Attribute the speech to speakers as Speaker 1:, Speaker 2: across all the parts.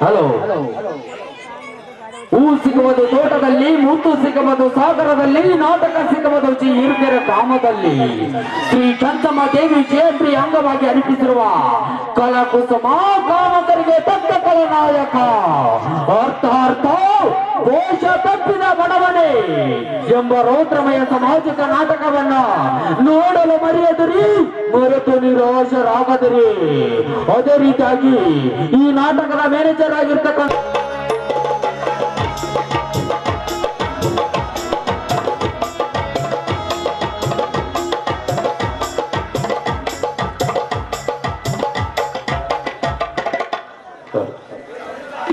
Speaker 1: Hello, ಹೂ ಸಿಗುವುದು ತೋಟದಲ್ಲಿ, ಮುತ್ತು ಸಿಗುವುದು ಸಾಗರದಲ್ಲಿ, ನಾಟಕ ಸಿಗುವುದು ಹಿರಿಕೆರೆ ಗ್ರಾಮದಲ್ಲಿ. ಶ್ರೀ ಚಂಚಮ್ಮ ದೇವಿ ಜಯಂತಿ ಅಂಗವಾಗಿ ಅರ್ಪಿಸಿರುವ ಕಲಾಕುಸುಮ ಕಾಮಕರಿಗೆ ತಕ್ಕ ಕಲನಾಯಕ. ಅರ್ಥ ದೇಶ ತಪ್ಪಿದ ಬಡವನೇ ಎಂಬ ರೌದ್ರಮಯ ಸಾಮಾಜಿಕ ನಾಟಕವನ್ನ ನೋಡಲು ಮರೆಯದಿರಿ, ಮರೆತು ನಿರಾಶರಾಗದಿರಿ. ಅದೇ ರೀತಿಯಾಗಿ ಈ ನಾಟಕದ ಮ್ಯಾನೇಜರ್ ಆಗಿರ್ತಕ್ಕಂಥ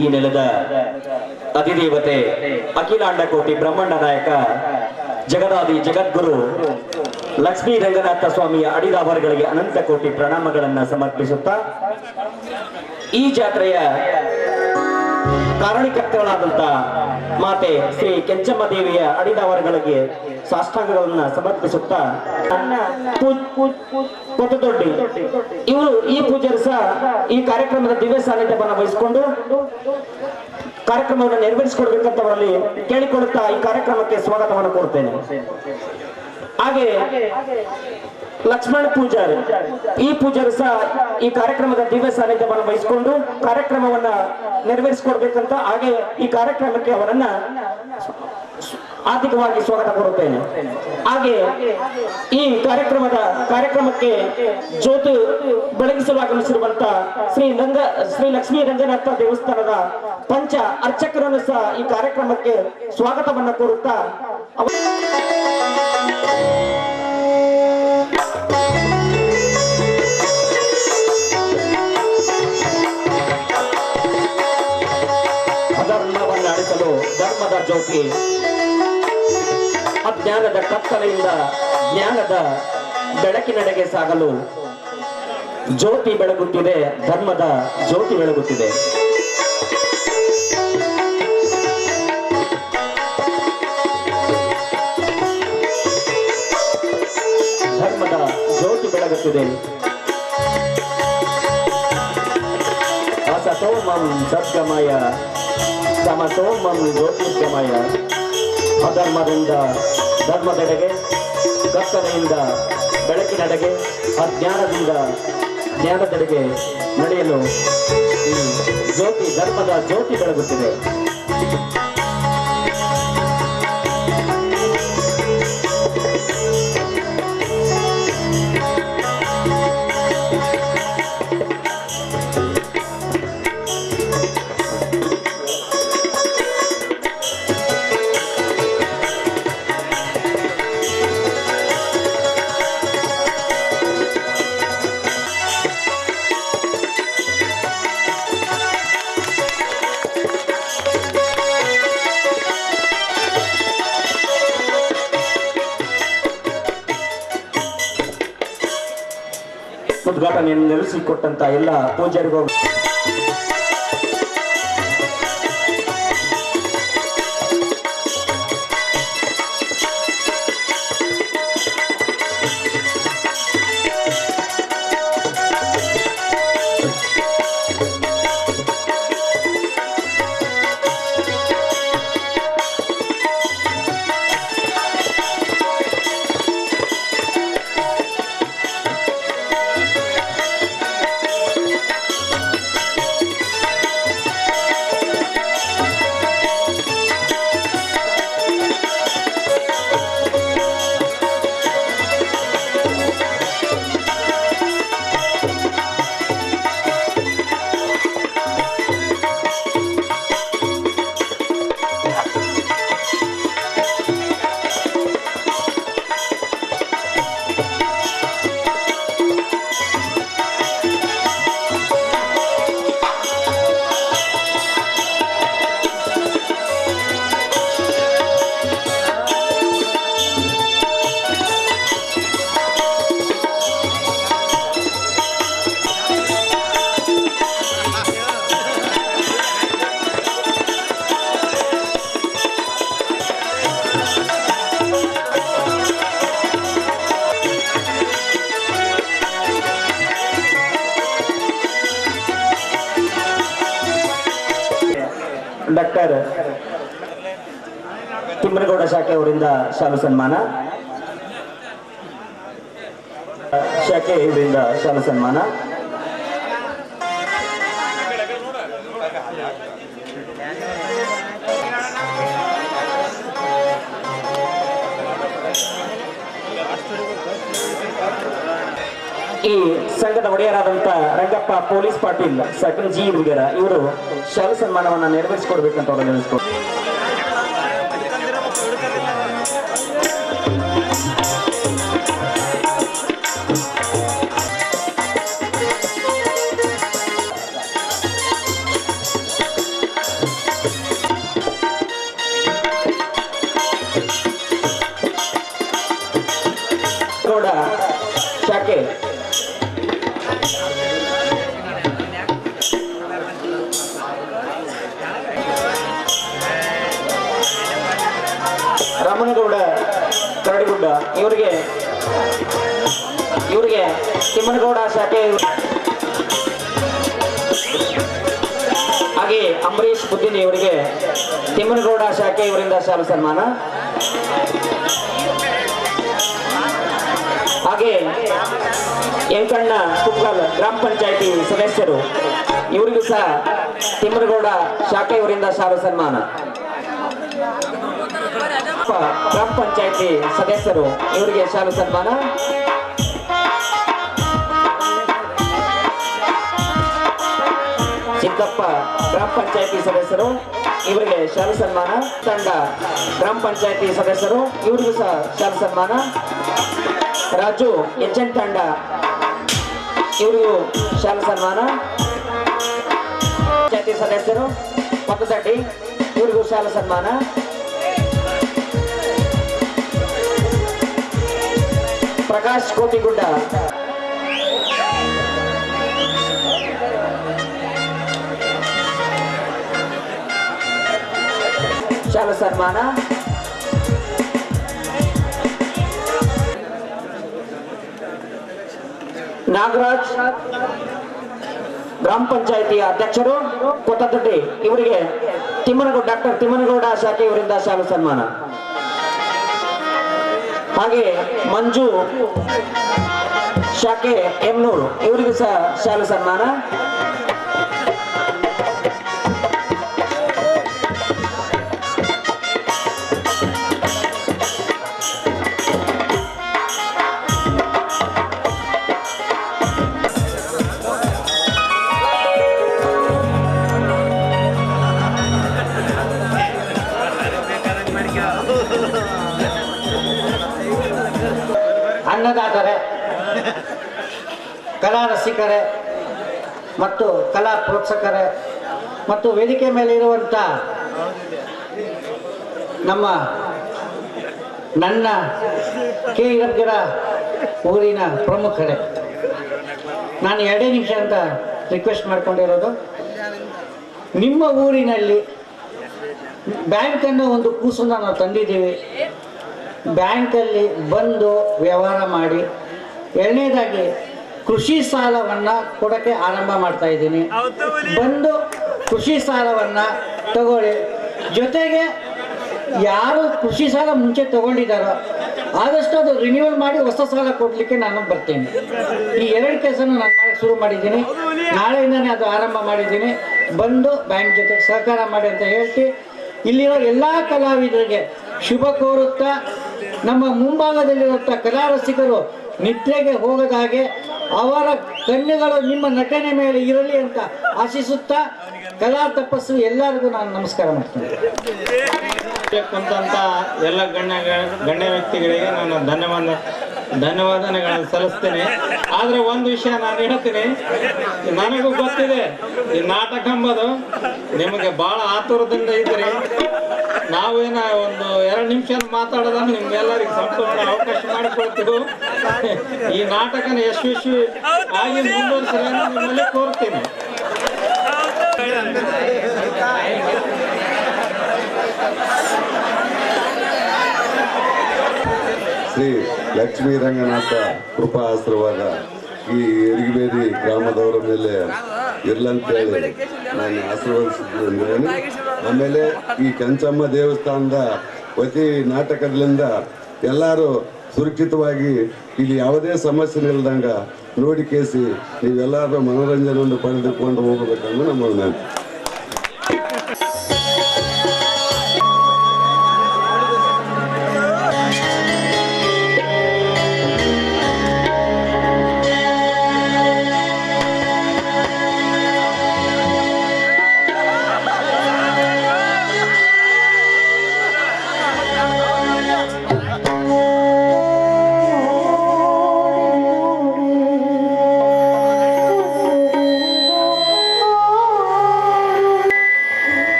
Speaker 2: ಈ ನೆಲದ ಅಧಿದೇವತೆ ಅಖಿಲಾಂಡ ಕೋಟಿ ಬ್ರಹ್ಮಾಂಡ ನಾಯಕ ಜಗದಾದಿ ಜಗದ್ಗುರು ಲಕ್ಷ್ಮೀ ರಂಗನಾಥ ಸ್ವಾಮಿಯ ಅಡಿದಾವರಗಳಿಗೆ ಅನಂತ ಕೋಟಿ ಪ್ರಣಾಮಗಳನ್ನು ಸಮರ್ಪಿಸುತ್ತಾ ಈ ಜಾತ್ರೆಯ ಕಾರಣಕರ್ತಗಳಾದಂತ ಮಾತೆ ಶ್ರೀ ಕೆಂಚಮ್ಮ ದೇವಿಯ ಅಡಿದಾವರಗಳಿಗೆ ಸಾಷ್ಟಾಂಗಗಳನ್ನ ಸಮರ್ಪಿಸುತ್ತಾ ಕೊತ್ತದೊಡ್ಡಿ ಇವರು ಈ ಪೂಜಾರಿ ಸಹ ಈ ಕಾರ್ಯಕ್ರಮದ ದಿವ್ಯ ಸಾನ್ನಿಧ್ಯವನ್ನು ವಹಿಸಿಕೊಂಡು ಕಾರ್ಯಕ್ರಮವನ್ನು ನೆರವೇರಿಸಿಕೊಡ್ಬೇಕಂತ ಅವರಲ್ಲಿ ಕೇಳಿಕೊಳ್ಳುತ್ತಾ ಈ ಕಾರ್ಯಕ್ರಮಕ್ಕೆ ಸ್ವಾಗತವನ್ನು ಕೋರ್ತೇನೆ. ಹಾಗೆ ಲಕ್ಷ್ಮಣ ಪೂಜಾರಿ ಈ ಪೂಜಾರಿ ಸಹ ಈ ಕಾರ್ಯಕ್ರಮದ ದಿವ್ಯ ಸಾನ್ನಿಧ್ಯವನ್ನು ವಹಿಸಿಕೊಂಡು ಕಾರ್ಯಕ್ರಮವನ್ನ ನೆರವೇರಿಸಿಕೊಡ್ಬೇಕಂತ ಹಾಗೆ ಈ ಕಾರ್ಯಕ್ರಮಕ್ಕೆ ಅವರನ್ನ ಆರ್ಥಿಕವಾಗಿ ಸ್ವಾಗತ ಕೋರುತ್ತೇನೆ. ಹಾಗೆ ಈ ಕಾರ್ಯಕ್ರಮಕ್ಕೆ ಜ್ಯೋತಿ ಬೆಳಗಿಸಲು ಆಗಮಿಸಿರುವಂತ ಶ್ರೀ ಲಕ್ಷ್ಮೀ ರಂಗನಾಥ ದೇವಸ್ಥಾನದ ಪಂಚ ಅರ್ಚಕರನ್ನು ಸಹ ಈ ಕಾರ್ಯಕ್ರಮಕ್ಕೆ ಸ್ವಾಗತವನ್ನ ಕೋರುತ್ತಾ ಅಧರ್ಮವನ್ನು ಅಳಿಸಲು ಧರ್ಮದ ಜ್ಯೋತಿ, ಅಜ್ಞಾನದ ಕತ್ತಲೆಯಿಂದ ಜ್ಞಾನದ ಬೆಳಕಿನೆಡೆಗೆ ಸಾಗಲು ಜ್ಯೋತಿ ಬೆಳಗುತ್ತಿದೆ, ಧರ್ಮದ ಜ್ಯೋತಿ ಬೆಳಗುತ್ತಿದೆ. ಧರ್ಮದ ಜ್ಯೋತಿ ಬೆಳಗುತ್ತಿದೆ. ಅಸತೋಮಂ ಸದ್ಗಮಯ ಸಮತೋಮಂ ಜ್ಯೋತಿರ್ಗಮಯ. ಅಧರ್ಮದಿಂದ ಧರ್ಮದೆಡೆಗೆ, ಕತ್ತಲೆಯಿಂದ ಬೆಳಕಿನೆಡೆಗೆ, ಅಜ್ಞಾನದಿಂದ ಜ್ಞಾನದೆಡೆಗೆ ನಡೆಯಲು ಈ ಜ್ಯೋತಿ, ಧರ್ಮದ ಜ್ಯೋತಿ ಬೆಳಗುತ್ತಿದೆ. ಉದ್ಘಾಟನೆಯನ್ನು ನೆಲೆಸಿಕೊಟ್ಟಂತ ಎಲ್ಲ ಪೂಜಾರಿಗೂ ಡಾಕ್ಟರ್ ತಿಮ್ಮನಗೌಡ ಶಾಖೆ ಅವರಿಂದ ಶಾಲು ಸನ್ಮಾನ. ಶಾಖೆ ಇವರಿಂದ ಶಾಲು ಸನ್ಮಾನ. ಈ ಸಂಘದ ಒಡೆಯರಾದಂತ ರಂಗಪ್ಪ ಪೊಲೀಸ್ ಪಾಟೀಲ್ ಸೆಕೆಂಡ್ ಜಿ ಹುಡುಗರ ಇವರು ಶಾಲು ಸನ್ಮಾನವನ್ನ ನೆರವೇರಿಸಿಕೊಡ್ಬೇಕಂತ ಅವರು ನೆನೆಸ್ಕೊಂಡು ಶಾಖೆ ರಾಮನಗೌಡ ಕರಡಿಗುಡ್ಡ ಇವರಿಗೆ ತಿಮ್ಮನಗೌಡ ಶಾಖೆ. ಹಾಗೆ ಅಂಬರೀಶ್ ಬುದ್ದಿನಿ ಇವರಿಗೆ ತಿಮ್ಮನಗೌಡ ಶಾಖೆ ಇವರಿಂದ ಶಾಲು ಸನ್ಮಾನ. ಹಾಗೆ ಎಂಕಣ್ಣ ಕುಕ್ಕಲ್ ಗ್ರಾಮ ಪಂಚಾಯಿತಿ ಸದಸ್ಯರು ಇವರಿಗೂ ಸಹ ತಿಮ್ಮನಗೌಡ ಶಾಖೆ ಇವರಿಂದ ಶಾಲು ಸನ್ಮಾನ. ಗ್ರಾಮ ಪಂಚಾಯಿತಿ ಸದಸ್ಯರು ಇವರಿಗೆ ಶಾಲು ಸನ್ಮಾನ. ಚಿಕ್ಕಪ್ಪ ಗ್ರಾಮ ಪಂಚಾಯಿತಿ ಸದಸ್ಯರು ಇವರಿಗೆ ಶಾಲು ಸನ್ಮಾನ. ತಂಡ ಗ್ರಾಮ ಪಂಚಾಯಿತಿ ಸದಸ್ಯರು ಇವರಿಗೂ ಸಹ ಶಾಲು ಸನ್ಮಾನ. ರಾಜು ಎಚ್ಎನ್ ತಂಡ ಇವರಿಗೂ ಶಾಲು ಸನ್ಮಾನ. ಪಂಚಾಯಿತಿ ಸದಸ್ಯರು ಪಕ್ಕದಡ್ಡಿ ಇವರಿಗೂ ಶಾಲು ಸನ್ಮಾನ. ಪ್ರಕಾಶ್ ಕೋಟಿಗುಡ್ಡ ಶಾಲು ಸನ್ಮಾನ. ನಾಗರಾಜ್ ಗ್ರಾಮ ಪಂಚಾಯಿತಿಯ ಅಧ್ಯಕ್ಷರು ಕೊತ್ತದಡ್ಡಿ ಇವರಿಗೆ ಡಾಕ್ಟರ್ ತಿಮ್ಮನಗೌಡ ಶಾಖೆ ಇವರಿಂದ ಶಾಲು ಸನ್ಮಾನ. ಹಾಗೆ ಮಂಜು ಶಾಖೆ ಎಮ್ನೂರು ಇವರಿಗೂ ಸಹ ಶಾಲು ಸನ್ಮಾನ.
Speaker 3: ಅನ್ನದಾತರೇ, ಕಲಾ ರಸಿಕರೇ ಮತ್ತು ಕಲಾ ಪ್ರೋತ್ಸಾಹಕರೇ ಮತ್ತು ವೇದಿಕೆ ಮೇಲೆ ಇರುವಂಥ ನನ್ನ ಕೆ ಇರಬ್ಗಿರ ಊರಿನ ಪ್ರಮುಖರೇ, ನಾನು 2 ನಿಮಿಷ ಅಂತ ರಿಕ್ವೆಸ್ಟ್ ಮಾಡ್ಕೊಂಡಿರೋದು. ನಿಮ್ಮ ಊರಿನಲ್ಲಿ ಬ್ಯಾಂಕ್ ಅನ್ನೋ ಒಂದು ಕೂಸನ್ನು ನಾವು ತಂದಿದ್ದೀವಿ. ಬ್ಯಾಂಕಲ್ಲಿ ಬಂದು ವ್ಯವಹಾರ ಮಾಡಿ. 2ನೇದಾಗಿ ಕೃಷಿ ಸಾಲವನ್ನು ಕೊಡೋಕ್ಕೆ ಆರಂಭ ಮಾಡ್ತಾ ಇದ್ದೀನಿ. ಬಂದು ಕೃಷಿ ಸಾಲವನ್ನು ತಗೊಳ್ಳಿ. ಜೊತೆಗೆ ಯಾರು ಕೃಷಿ ಸಾಲ ಮುಂಚೆ ತಗೊಂಡಿದ್ದಾರೋ ಆದಷ್ಟು ಅದು ರಿನ್ಯೂವಲ್ ಮಾಡಿ ಹೊಸ ಸಾಲ ಕೊಡಲಿಕ್ಕೆ ನಾನು ಬರ್ತೇನೆ. ಈ 2 ಕೆಲಸನ ನಾನು ಮಾಡಕ್ಕೆ ಶುರು ಮಾಡಿದ್ದೀನಿ. ನಾಳೆಯಿಂದನೇ ಅದು ಆರಂಭ ಮಾಡಿದ್ದೀನಿ. ಬಂದು ಬ್ಯಾಂಕ್ ಜೊತೆ ಸಹಕಾರ ಮಾಡಿ ಅಂತ ಹೇಳ್ತಿ ಇಲ್ಲಿರೋ ಎಲ್ಲ ಕಲಾವಿದರಿಗೆ ಶುಭ ಕೋರುತ್ತಾ, ನಮ್ಮ ಮುಂಭಾಗದಲ್ಲಿರುವಂಥ ಕಲಾ ರಸಿಕರು ನಿದ್ರೆಗೆ ಹೋಗದ ಹಾಗೆ ಅವರ ಕಣ್ಣುಗಳು ನಿಮ್ಮ ನಟನೆ ಮೇಲೆ ಇರಲಿ ಅಂತ ಆಶಿಸುತ್ತಾ ಕಲಾ ತಪಸ್ಸು ಎಲ್ಲರಿಗೂ ನಾನು ನಮಸ್ಕಾರ ಮಾಡ್ತೇನೆ.
Speaker 4: ಕುಂತ ಎಲ್ಲ ಗಣ್ಯ ವ್ಯಕ್ತಿಗಳಿಗೆ ನಾನು ಧನ್ಯವಾದಗಳನ್ನು ಸಲ್ಲಿಸ್ತೇನೆ. ಆದರೆ ಒಂದು ವಿಷಯ ನಾನು ಹೇಳ್ತೀನಿ, ನನಗೂ ಗೊತ್ತಿದೆ ಈ ನಾಟಕ ಎಂಬುದು ನಿಮಗೆ ಭಾಳ ಆತುರದಿಂದ ಇದ್ರಿ. ನಾವೇನ ಒಂದು 2 ನಿಮಿಷ ಮಾತಾಡೋದನ್ನು ನಿಮ್ಗೆಲ್ಲರಿಗೆ ಸಂಪೂರ್ಣ ಅವಕಾಶ ಮಾಡಿಕೊಡ್ತೀವಿ. ಈ ನಾಟಕನ ಯಶಸ್ವಿ ಆಗಿ ಮುಂದುವರಿಸಲು ನಿಮ್ಮಲ್ಲಿ ಕೋರ್ತೀನಿ.
Speaker 5: ಶ್ರೀ ಲಕ್ಷ್ಮೀ ರಂಗನಾಥ ಕೃಪಾ ಆಶೀರ್ವಾದ ಈ ಯರಿಗಬೇರಿ ಗ್ರಾಮದವರ ಮೇಲೆ ಇರ್ಲಂತೇಳಿ ನಾನು ಆಶೀರ್ವದಿಸಿದ್ದೇನೆ. ಆಮೇಲೆ ಈ ಕೆಂಚಮ್ಮ ದೇವಸ್ಥಾನದ ವತಿ ನಾಟಕದಿಂದ ಎಲ್ಲರೂ ಸುರಕ್ಷಿತವಾಗಿ ಇಲ್ಲಿ ಯಾವುದೇ ಸಮಸ್ಯೆ ಇಲ್ದಂಗ ನೋಡಿ ಕೇಸಿ ನೀವೆಲ್ಲರೂ ಮನೋರಂಜನೆಯನ್ನು ಪಡೆದುಕೊಂಡು ಹೋಗಬೇಕಂದು ನಮ್ಮ ವಿನಂತಿ.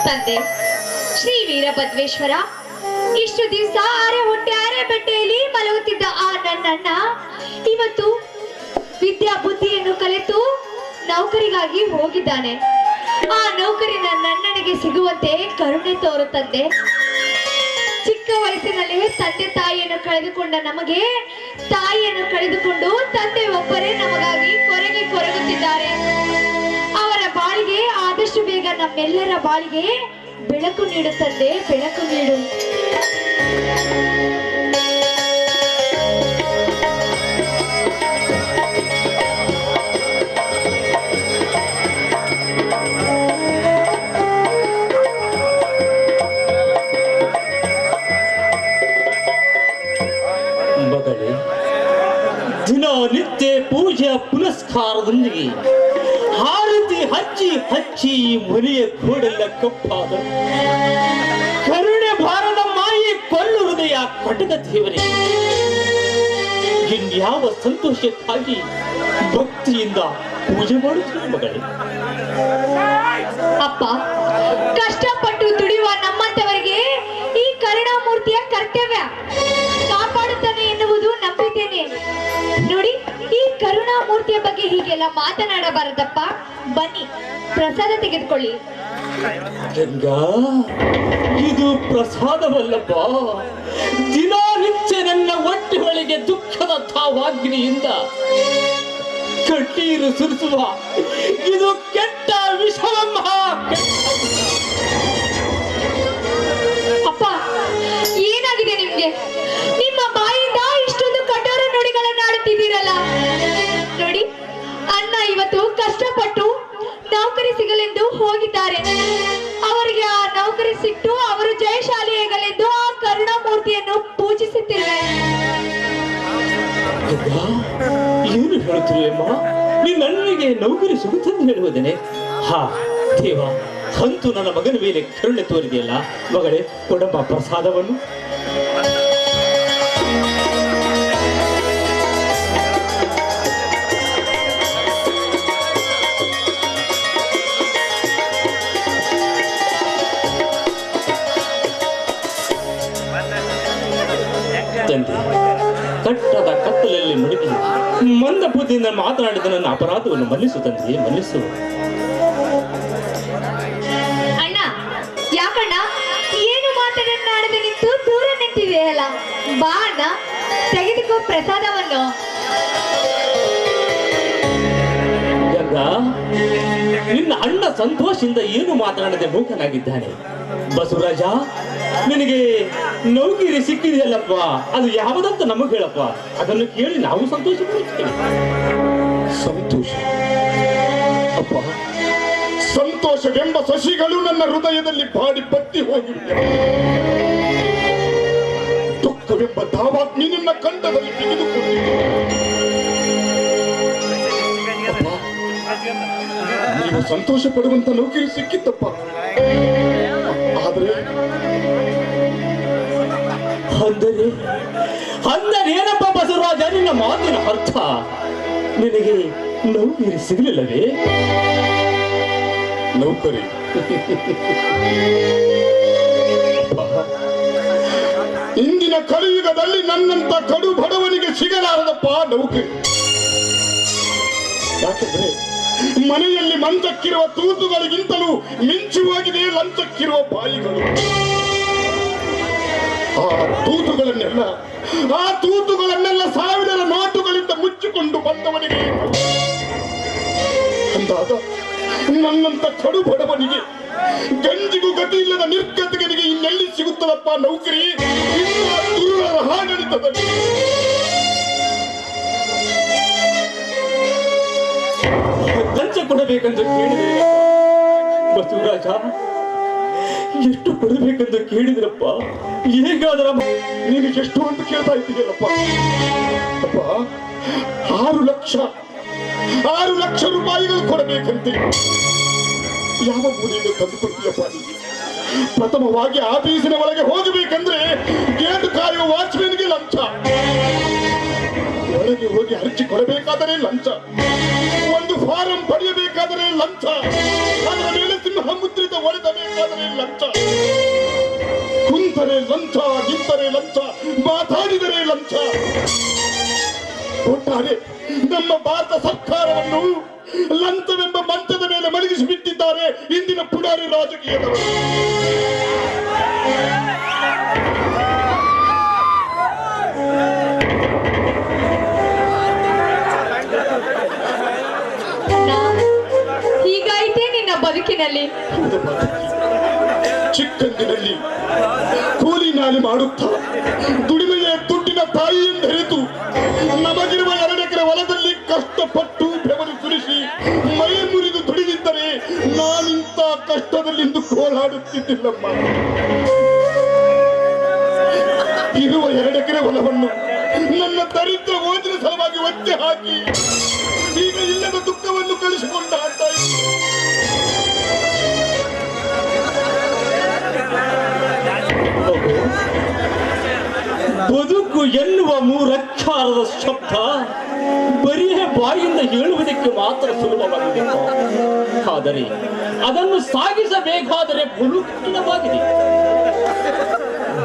Speaker 6: ತಂದೆ ಶ್ರೀ ವೀರಭದ್ರೇಶ್ವರ, ಇಷ್ಟು ದಿವಸ ಆರೆ ಹೊಟ್ಟೆ ಆರೆ ಬೆಟ್ಟೆಯಲ್ಲಿ ಮಲಗುತ್ತಿದ್ದ ಆ ನನ್ನಣ್ಣ ಇವತ್ತು ವಿದ್ಯಾ ಬುದ್ಧಿಯನ್ನು ಕಲಿತು ನೌಕರಿಗಾಗಿ ಹೋಗಿದ್ದಾನೆ. ಆ ನೌಕರಿ ನನ್ನಣ್ಣನಿಗೆ ಸಿಗುವಂತೆ ಕರುಣೆ ತೋರುತ್ತದೆ. ಚಿಕ್ಕ ವಯಸ್ಸಿನಲ್ಲಿ ತಂದೆ ತಾಯಿಯನ್ನು ಕಳೆದುಕೊಂಡ ನಮಗೆ ತಾಯಿಯನ್ನು ಕಳೆದುಕೊಂಡು ತಂದೆ ಒಬ್ಬರೇ ನಮಗಾಗಿ ಕೊರಗುತ್ತಿದ್ದಾರೆ. ಅವರ ಬಾಳಿಗೆ ಆದಷ್ಟು ಬೇಗ ನಮ್ಮೆಲ್ಲರ ಬಾಳಿಗೆ ಬೆಳಕು ನೀಡುತ್ತದೆ, ಬೆಳಕು ನೀಡು.
Speaker 7: ಮಗಳೇ, ದಿನನಿತ್ಯ ಪೂಜೆ ಪುನಸ್ಕಾರದೊಂದಿಗೆ ಹಾರತಿ ಹಚ್ಚಿ ಹಚ್ಚಿ ಮನೆಯ ಗೋಡೆಲ್ಲ ಕಪ್ಪಾದ ಕರುಣೆ ಬಾರದ ಮಾಯಿ ಕೊಲ್ಲು ಹೃದಯ ಕಟಕ ದೇವರೇ, ಇನ್ಯಾವ ಸಂತೋಷಕ್ಕಾಗಿ ಭಕ್ತಿಯಿಂದ ಪೂಜೆ ಮಾಡುತ್ತೀನಿ ಮಗಳೇ.
Speaker 6: ಅಪ್ಪ, ಕಷ್ಟಪಟ್ಟು ದುಡಿಯುವ ನಮ್ಮಂತವರಿಗೆ ಈ ಕರುಣಾಮೂರ್ತಿಯ ಕರ್ತವ್ಯ ಕಾಪಾಡುತ್ತಾನೆ ಎನ್ನುವುದು ನಂಬಿದ್ದೇನೆ. ನೋಡಿ, ಈ ಕರುಣಾಮೂರ್ತಿಯ ಬಗ್ಗೆ ಹೀಗೆಲ್ಲ ಮಾತನಾಡಬಾರದಪ್ಪ. ಬನ್ನಿ, ಪ್ರಸಾದ ತೆಗೆದುಕೊಳ್ಳಿ.
Speaker 7: ಗಂಗಾ, ಇದು ಪ್ರಸಾದವಲ್ಲಪ್ಪ. ದಿನನಿತ್ಯ ನನ್ನ ಹೊಟ್ಟೆ ಒಳಗೆ ದುಃಖದ ತಾವಾಗ್ನಿಯಿಂದ ಕಣ್ಣೀರು ಸುರಿಸುವ ಇದು ಕೆಟ್ಟ ವಿಷವಮ್ಮ.
Speaker 6: ಅಪ್ಪ, ಏನಾಗಿದೆ ನಿಮ್ಗೆ? ನಿಮ್ಮ ಬಾಯಿಂದ ಇಷ್ಟೊಂದು ಕಠೋರ ನುಡಿಗಳನ್ನಾಡುತ್ತಿದ್ದೀರಲ್ಲ. ನೋಡಿ, ಅಣ್ಣ ಇವತ್ತು ಕಷ್ಟಪಟ್ಟು ನೌಕರಿ ಸಿಗಲೆಂದು ಹೋಗಿದ್ದಾರೆ. ಅವರಿಗೆ ಆ ನೌಕರಿ ಸಿಟ್ಟು ಅವರು ಜಯಶಾಲಿಯಾಗಲೆಂದು ಆ ಕರುಣಾಮೂರ್ತಿಯನ್ನು ಪೂಜಿಸುತ್ತಿರುವೆ.
Speaker 7: ಏನು ಹೇಳುತ್ತೀರಿ ಅಮ್ಮ? ನಿನ್ನನ್ನಿಗೆ ನೌಕರಿ ಸಿಗುತ್ತದೆ ಹೇಳುವುದೇನೆ? ಹಾ ದೇವ, ಅಂತೂ ನನ್ನ ಮಗನ ಮೇಲೆ ಕರುಣೆ ತೋರಿದೆಯಲ್ಲ. ಮಗಳೇ, ಕೊಡಮ್ಮ ಪ್ರಸಾದವನ್ನು. ಕಟ್ಟದ ಕತ್ತಲಲ್ಲಿ ಮುಳುಗಿ ಮಂದ ಬುದ್ಧಿಯಿಂದ ಮಾತನಾಡಿದ ನನ್ನ ಅಪರಾಧವನ್ನು ಮನ್ನಿಸು ತಂದೆ, ಮನ್ನಿಸು.
Speaker 6: ಅಣ್ಣ, ಯಾಕಣ್ಣ ಏನು ಮಾತನಾಡದೆ ನಿಂತು ದೂರ ನಿಂತಿದೆಯಲ್ಲ? ಬಾ ಅಣ್ಣ, ತೆಗೆದುಕೋ ಪ್ರಸಾದವನ್ನು.
Speaker 7: ಗಂಗ, ನಿನ್ನ ಅಣ್ಣ ಸಂತೋಷದಿಂದ ಏನು ಮಾತನಾಡದೆ ಮೂಕನಾಗಿದ್ದಾನೆ. ಬಸವರಾಜ, ನಿನಗೆ ನೌಕರಿ ಸಿಕ್ಕಿದೆಯಲ್ಲಪ್ಪ, ಅದು ಯಾವುದಂತ ನಮಗೆ ಹೇಳಪ್ಪ, ಅದನ್ನು ಕೇಳಿ ನಾವು ಸಂತೋಷ ಪಡುತ್ತೇವೆ.
Speaker 8: ಸಂತೋಷ ಅಪ್ಪ, ಸಂತೋಷವೆಂಬ ಸಸಿಗಳು ನನ್ನ ಹೃದಯದಲ್ಲಿ ಬಾಡಿ ಬತ್ತಿ ಹೋಗಿವೆ. ದುಃಖವೆಂಬ ದಾವಾಗ್ನಿ ನಿನ್ನ ಕಂಠದಲ್ಲಿ ತೆಗೆದುಕೊಂಡಿದೆ. ನೀವು ಸಂತೋಷ ಪಡುವಂತ ನೌಕರಿ ಸಿಕ್ಕಿತ್ತಪ್ಪ. ಆದರೆ
Speaker 7: ಅಂದರೆ ಏನಪ್ಪ ಬಸವರಾಜ ನಿನ್ನ ಮಾತಿನ ಅರ್ಥ? ನಿನಗೆ ನೌಕರಿ ಸಿಗಲಿಲ್ಲವೇ?
Speaker 8: ನೌಕರಿ ಇಂದಿನ ಕಲಿಯುಗದಲ್ಲಿ ನನ್ನಂತ ಕಡು ಬಡವನಿಗೆ ಸಿಗಲಾರದಪ್ಪ ನೌಕರಿ. ಯಾಕೆಂದ್ರೆ ಮನೆಯಲ್ಲಿ ಮಂಚಕ್ಕಿರುವ ತೂತುಗಳಿಗಿಂತಲೂ ಮಿಂಚುವಾಗಿದೆ ಲಂಚಕ್ಕಿರುವ ಬಾಯಿಗಳು. ಆ ತೂತುಗಳನ್ನೆಲ್ಲ ಸಾವಿರ ನೋಟುಗಳಿಂದ ಮುಚ್ಚಿಕೊಂಡು ಬಂದವನಿಗೆ ಅಂದಾಗ ನನ್ನಂತ ಕಡು ಬಡವನಿಗೆ, ಗಂಜಿಗೂ ಗತಿ ಇಲ್ಲದ ನಿರ್ಗತಿಗನಿಗೆ ಇನ್ನೆಲ್ಲಿ ಸಿಗುತ್ತದಪ್ಪ ನೌಕರಿ? ದುರುಳರ ಆಡಳಿತದಲ್ಲಿ
Speaker 7: ಲಂಚ ಕೊಡಬೇಕೆಂದು ಕೇಳಿದರೆ ಬಸವರಾಜ, ಎಷ್ಟು ಕೊಡಬೇಕೆಂದು ಕೇಳಿದ್ರಪ್ಪ? ಹೇಗಾದ್ರ
Speaker 8: ನೀನು ಎಷ್ಟು ಅಂತ ಕೇಳ್ತಾ ಇದ್ದೀಯಲ್ಲಪ್ಪ? ಅಪ್ಪ, 6 ಲಕ್ಷ ರೂಪಾಯಿಗಳು ಕೊಡಬೇಕಂತೆ. ಯಾವ ಮೂಲೆಯಿಂದ ತಂದು ಕೊಡ್ತೀಯಪ್ಪ ನೀನು? ಪ್ರಥಮವಾಗಿ ಆಫೀಸಿನ ಒಳಗೆ ಹೋಗಬೇಕಂದ್ರೆ ಗೇಟ್ ಕಾಯುವ ವಾಚ್ಮೆನ್ಗೆ ಲಂಚ, ಒಳಗೆ ಹೋಗಿ ಅರ್ಜಿ ಕೊಡಬೇಕಾದರೆ ಲಂಚ, ಒಂದು ಫಾರಂ ಪಡೆಯಬೇಕಾದರೆ ಲಂಚ, ಅದರ ಮೇಲೆ ಸಿಂಹ ಮುದ್ರಿತ ಒಡೆದಬೇಕಾದರೆ ಲಂಚ, ಕುಂತರೆ ಲಂಚ, ನಿಂತರೆ ಲಂಚ, ಮಾತಾಡಿದರೆ ಲಂಚ. ಒಟ್ಟಾರೆ ನಮ್ಮ ಭಾರತ ಸರ್ಕಾರವನ್ನು ಲಂಚವೆಂಬ ಮಂಚದ ಮೇಲೆ ಮಲಗಿಸಿ ಬಿಟ್ಟಿದ್ದಾರೆ ಇಂದಿನ ಪುಡಾರಿ ರಾಜಕೀಯದವರು.
Speaker 6: ಹೀಗಾಯಿತೇ ನಿನ್ನ ಬದುಕಿನಲ್ಲಿ?
Speaker 8: ಚಿಕ್ಕಂದಿನಲ್ಲಿ ಕೂಲಿ ನಾಲಿ ಮಾಡುತ್ತಾ ದುಡಿಮೆಯ ದುಡ್ಡಿನ ತಾಯಿ ಎಂದೆರೆತು ನಮಗಿರುವ 2 ಎಕರೆ ಹೊಲದಲ್ಲಿ ಕಷ್ಟಪಟ್ಟು ಬೆವರು ಸುರಿಸಿ ಮೈ ಮುರಿದು ದುಡಿದಿದ್ದರೆ ನಾನಿಂತ ಕಷ್ಟದಲ್ಲಿಂದು ಕೋಲಾಡುತ್ತಿದ್ದಿಲ್ಲಮ್ಮ. ಇರುವ 2 ಎಕರೆ ಹೊಲವನ್ನು ನನ್ನ ದರಿದ್ರ ಓದಿನ ಸಲುವಾಗಿ ಒತ್ತೆ ಹಾಕಿ ಈಗ ಇಲ್ಲದ ದುಃಖವನ್ನು ಕಳಿಸಿಕೊಂಡ ತಾಯಿ.
Speaker 7: ಬದುಕು ಎನ್ನುವ 3 ಅಕ್ಷರದ ಶಬ್ದ ಬರಿಯ ಬಾಯಿಂದ ಹೇಳುವುದಕ್ಕೆ ಮಾತ್ರ ಸುಲಭವಾಗಿದೆ. ಆದರೆ ಅದನ್ನು ಸಾಗಿಸಬೇಕಾದರೆ ಬಲು ಕಠಿಣವಾಗಿದೆ.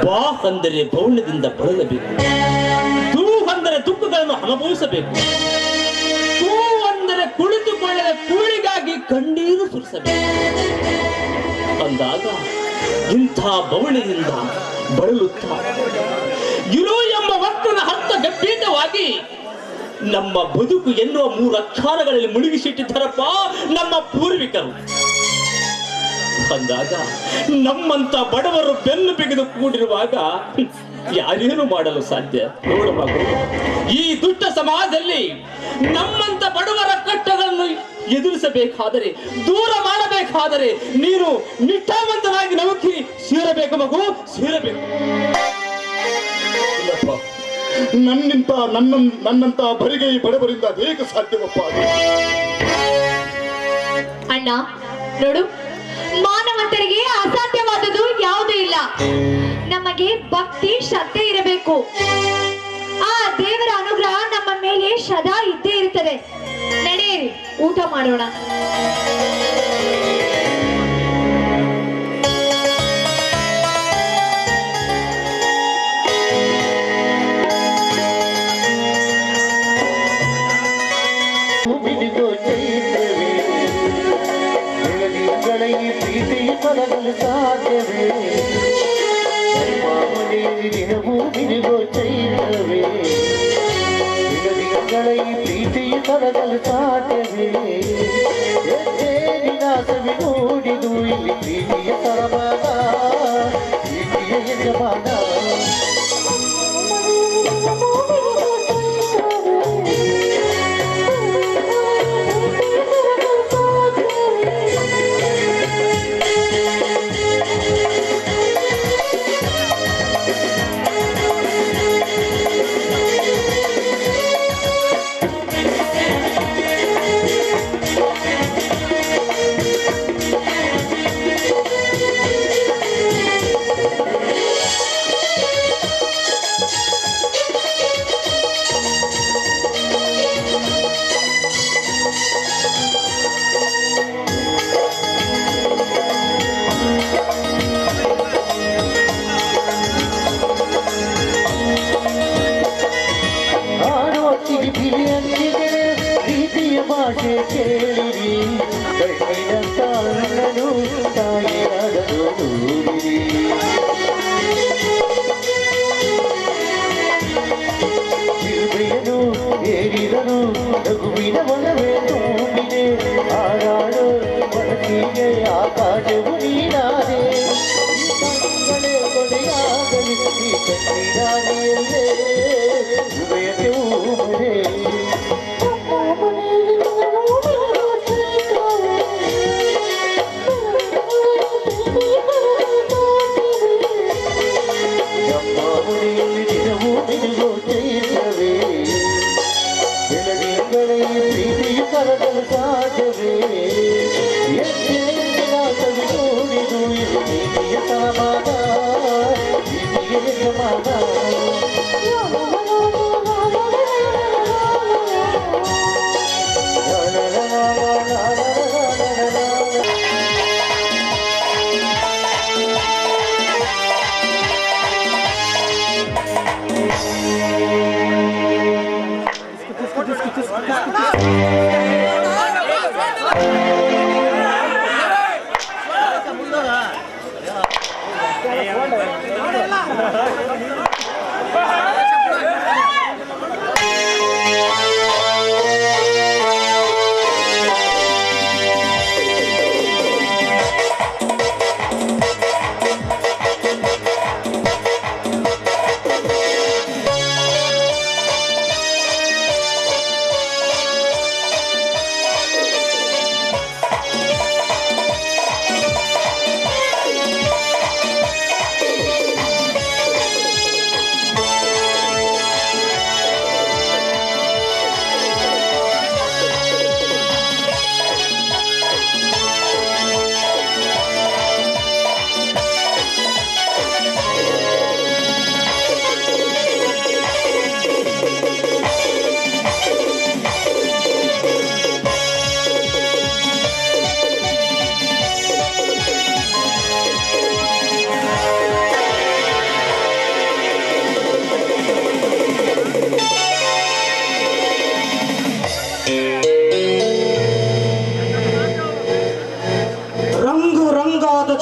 Speaker 7: ಬಾ ಅಂದರೆ ಬೌಳ್ಯದಿಂದ ಬಳಲಬೇಕು, ತೂ ಅಂದರೆ ದುಃಖಗಳನ್ನು ಅನುಭವಿಸಬೇಕು, ತೂ ಅಂದರೆ ಕುಳಿತುಕೊಳ್ಳದ ಕೂಳಿಗಾಗಿ ಕಣ್ಣೀರು ಸುರಿಸಬೇಕು. ಅಂದಾಗ ಇಂಥ ಬವಣೆಯಿಂದ ಬಳಲುತ್ತಾ ಇರು ಎಂಬ ವಸ್ತುವಿನ ಅರ್ಥ ಗಂಭೀರವಾಗಿ ನಮ್ಮ ಬದುಕು ಎನ್ನುವ 3 ಅಕ್ಷರಗಳಲ್ಲಿ ಮುಳುಗಿಸಿಟ್ಟಿದ್ದಾರಪ್ಪ ನಮ್ಮ ಪೂರ್ವಿಕರು. ಅಂದಾಗ ನಮ್ಮಂತ ಬಡವರು ಬೆನ್ನು ಬಿಗಿದು ಕೂಡಿರುವಾಗ ಯಾರೇನು ಮಾಡಲು ಸಾಧ್ಯ? ನೋಡು ಮಗಳು, ಈ ದುಷ್ಟ ಸಮಾಜದಲ್ಲಿ ನಮ್ಮಂತ ಬಡವರ ಕಷ್ಟಗಳನ್ನು ಎದುರಿಸಬೇಕಾದರೆ, ದೂರ ಮಾಡಬೇಕಾದರೆ ನೀನು ನಿಷ್ಠಾವಂತನಾಗಿ ನೌಕರಿ ಸೇರಬೇಕು ಮಗು, ಸೇರಬೇಕು.
Speaker 8: ಇಲ್ಲಪ್ಪ, ನನ್ನಂತ ಬರಿಗೈ ಬಡವರಿಂದ ಹೇಗೆ ಸಾಧ್ಯವಪ್ಪ?
Speaker 6: ಅಣ್ಣ ನೋಡು, ಮಾನವಂತರಿಗೆ ಅಸಾಧ್ಯವಾದುದು ಯಾವುದೂ ಇಲ್ಲ. ನಮಗೆ ಭಕ್ತಿ ಶ್ರದ್ಧೆ ಇರಬೇಕು. ಆ ದೇವರ ಅನುಗ್ರಹ ನಮ್ಮ ಮೇಲೆ ಸದಾ ಇದ್ದೇ ಇರುತ್ತದೆ. ನಡೆಯಿರಿ, ಊಟ ಮಾಡೋಣ.
Speaker 9: ಕರಗಲು ಸಾಧ್ಯವೇ ಮಾಮೂಲಿ ದಿನವೂ ನಿನಗೋ ಚೈತ್ರವೇ ದಿನಗಳ ಈ ಪ್ರೀತಿಯ ಕರಗಲು ಸಾಧ್ಯವೇ ವಿನಾಶವಿ ನೋಡಿದು ಇಲ್ಲಿ ಪ್ರೀತಿಯ ಸರಮಾನ ಪ್ರೀತಿಯ ಯಜಮಾನ ಪ್ರೀತಿಯ ಭಾಷೆ ಕೇಳಿರಿ ಕಣ್ಣಿನ ಸಾಲನು ತಾಯಿಯಾಗದು ದೂರಿರಿ ಹೃದಯನು ಏರಿದನು ನಗುವಿನ ಮನವೇ ತುಂಬಿದೆ ಆಗಾಡು ಮನಸ್ಸಿಗೆ ಆಕಾಶವು ನೀನಾದೆ ಕೊನೆಯಾಗಲಿ ಕಣ್ಣಿನಾನೆಯಲ್ಲೇ ಹೃದಯ ತುಂಬದೆ ದಿನವೂ ನಿನಗೋ ಚೈತ್ರವೇ ಬೆಳದಿಂಗಳೇ ಪ್ರೀತಿಯ ಕರಗಲು ಸಾಧ್ಯವೇ ಸವಿ ನೋಡಿದು ಇದು ಪ್ರೀತಿಯ ಸಮಾನ ಪ್ರೀತಿಯ ಯಜಮಾನ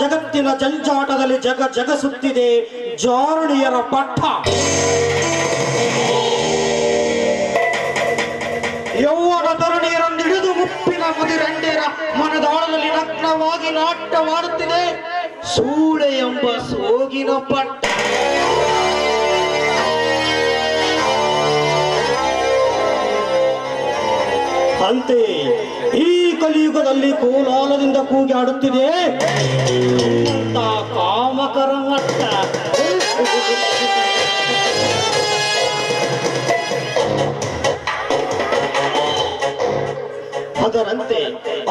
Speaker 2: ಜಗತ್ತಿನ ಜಂಜಾಟದಲ್ಲಿ ಜಗಸುತ್ತಿದೆ ಜಾರುಣಿಯರ ಪಟ್ಟ. ಯೌವನ ತರುಣಿಯರನ್ನು ಹಿಡಿದು ಮುಪ್ಪಿನ ಮುದಿರಂಡೆಯರ ಮನದಾಳದಲ್ಲಿ ನಗ್ನವಾಗಿ ನಾಟ್ಯವಾಡುತ್ತಿದೆ ಸೂಳೆ ಎಂಬ ಸೋಗಿನ ಪಟ್ಟ. ಅಂತೆ ಈ ಕಲಿಯುಗದಲ್ಲಿ ಕೋಲಾಲದಿಂದ ಕೂಗಿ ಆಡುತ್ತಿದೆ ಕಾಮಕರ ಮಟ್ಟ. ಅದರಂತೆ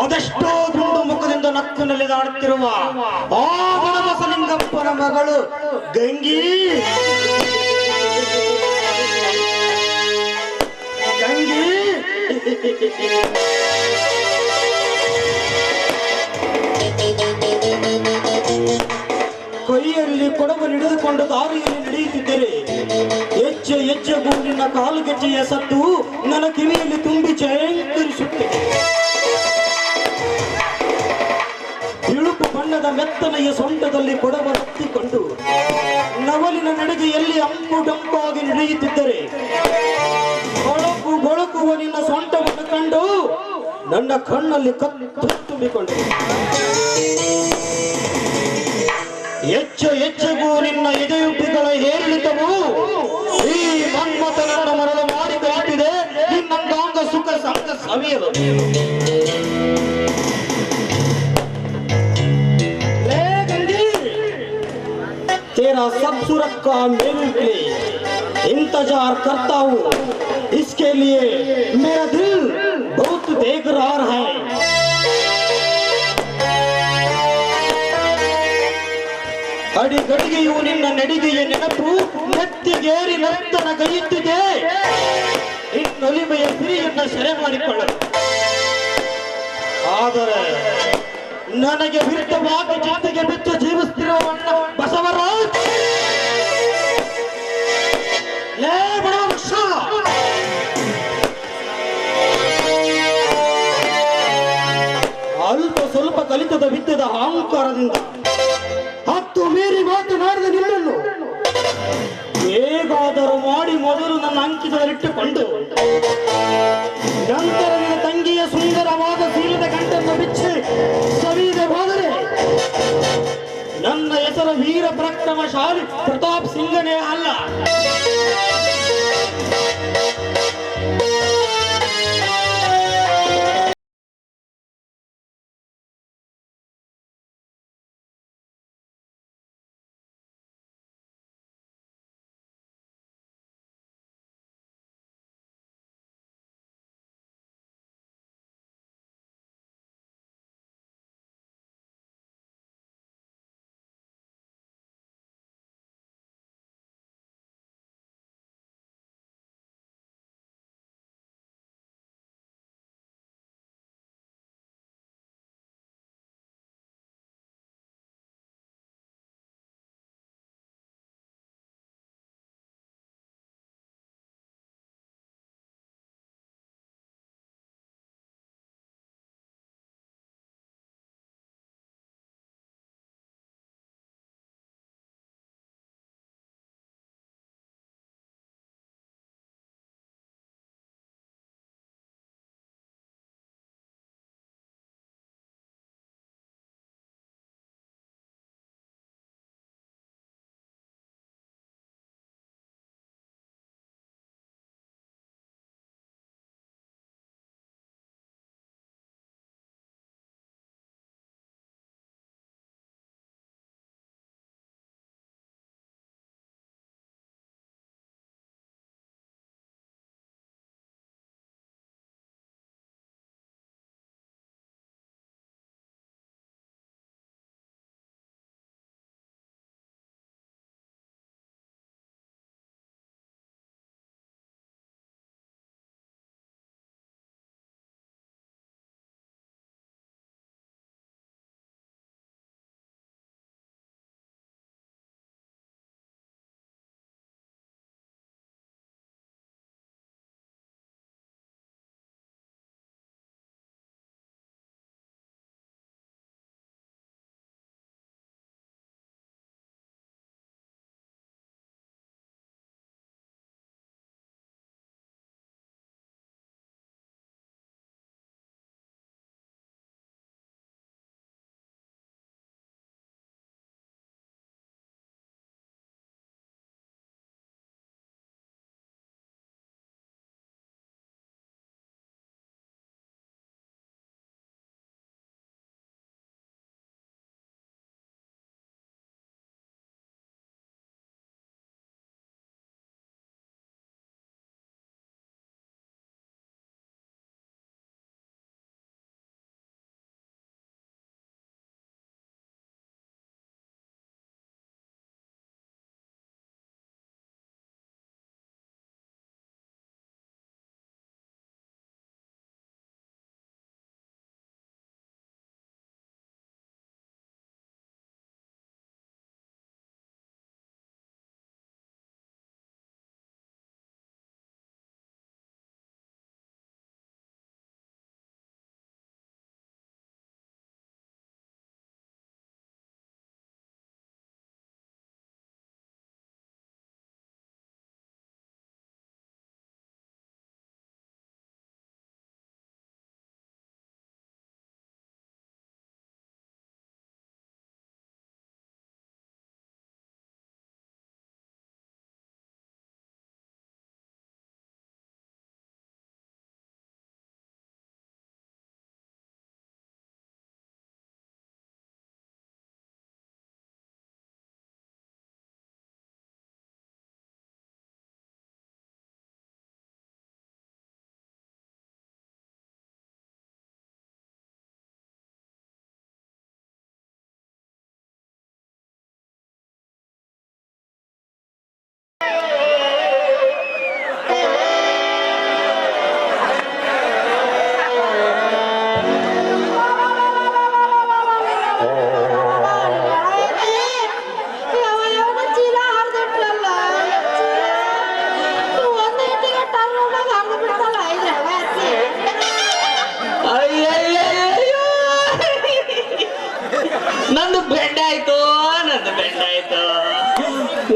Speaker 2: ಅದೆಷ್ಟೋ ದುಂಡು ಮುಖದಿಂದ ನಕ್ಕು ನಲಿದಾಡುತ್ತಿರುವ ಆ ಬಸಲಿಂಗಪ್ಪನ ಮಗಳು ಗಂಗಿ ಗಂಗಿ ಕೈಯಲ್ಲಿ ಕೊಡವು ಹಿಡಿದುಕೊಂಡು ದಾರಿಯಲ್ಲಿ ನಡೆಯುತ್ತಿದ್ದರೆ ಹೆಜ್ಜೆ ಗೂಡಿನ ಕಾಲುಗೆಜ್ಜೆಯ ಸದ್ದು ನನ್ನ ಕಿವಿಯಲ್ಲಿ ತುಂಬಿ ಚೇಂಕರಿಸುತ್ತಿದೆ. ತಿಳುಪು ಬಣ್ಣ ಬಣ್ಣದ ಮೆತ್ತನೆಯ ಸೊಂಟದಲ್ಲಿ ಕೊಡವ ಹತ್ತಿಕೊಂಡು ನವಲಿನ ನಡಿಗೆಯಲ್ಲಿ ಅಂಬು ಡಂಪಾಗಿ ನಡೆಯುತ್ತಿದ್ದರೆ ಗೊಳಕುವ ನಿನ್ನ ಸೊಂಟವನ್ನು ಕಂಡು ನನ್ನ ಕಣ್ಣಲ್ಲಿ ಕತ್ತು ತುಂಬಿಕೊಂಡೆ. ಹೆಚ್ಚೆಗೂ ನಿನ್ನ ಎದೆಯುಬ್ಬಿಗಳ ಏರಿಳಿತವು ಈ ಮನ್ಮಥನನ್ನ ಮರಳು ಮಾಡಿ ಕಲಿತಿದೆ ನಿನ್ನಂಗಾಂಗ ಸುಖ ಸಂಗ ಸವಿಯಲು. तेरा सब सूरत का मेरे लिए इंतजार करता हूँ, इसके लिए मेरा दिल बहुत बेकरार है. ಅಡಿಗಡಿಗೆಯು ನಿನ್ನ ನಡಿಗೆಯ ನೆನಪು ನೆತ್ತಿಗೇರಿ ನರ್ತನ ಗೈಯುತ್ತಿದೆ. ಇನ್ನೊಲಿಮೆಯ ಗುರಿಯನ್ನ ಸೆರೆ ಮಾಡಿಕೊಳ್ಳಲು ಆದರೆ ನನಗೆ ವಿರುದ್ಧವಾಗಿ ಜೊತೆಗೆ ಬಿದ್ದು ಜೀವಿಸ್ತಿರುವವನ್ನ ಬಸವರಾಜ್ ಲೇ ಬಡವೃಕ್ಷ, ಅಲ್ಪ ಸ್ವಲ್ಪ ಕಲಿತದ ಬಿದ್ದದ ಅಹಂಕಾರದಿಂದ ಹತ್ತು ಮೀರಿ ಮಾತನಾಡಿದ ನಿನ್ನನ್ನು ಹೇಗಾದರೂ ಮಾಡಿ ಮೊದಲು ನನ್ನ ಅಂಕಿತದಲ್ಲಿಟ್ಟುಕೊಂಡು ನಂತರ ನಿನ್ನ ತಂಗಿಯ ಸುಂದರವಾದ ಸೀಲದ ಗಂಟನ್ನು ಬಿಚ್ಚಿ ಸವಿಯದೆ ಹೋದರೆ ನನ್ನ ಹೆಸರು ವೀರ ಪರಾಕ್ರಮಶಾಲಿ ಪ್ರತಾಪ್ ಸಿಂಗನೇ ಅಲ್ಲ.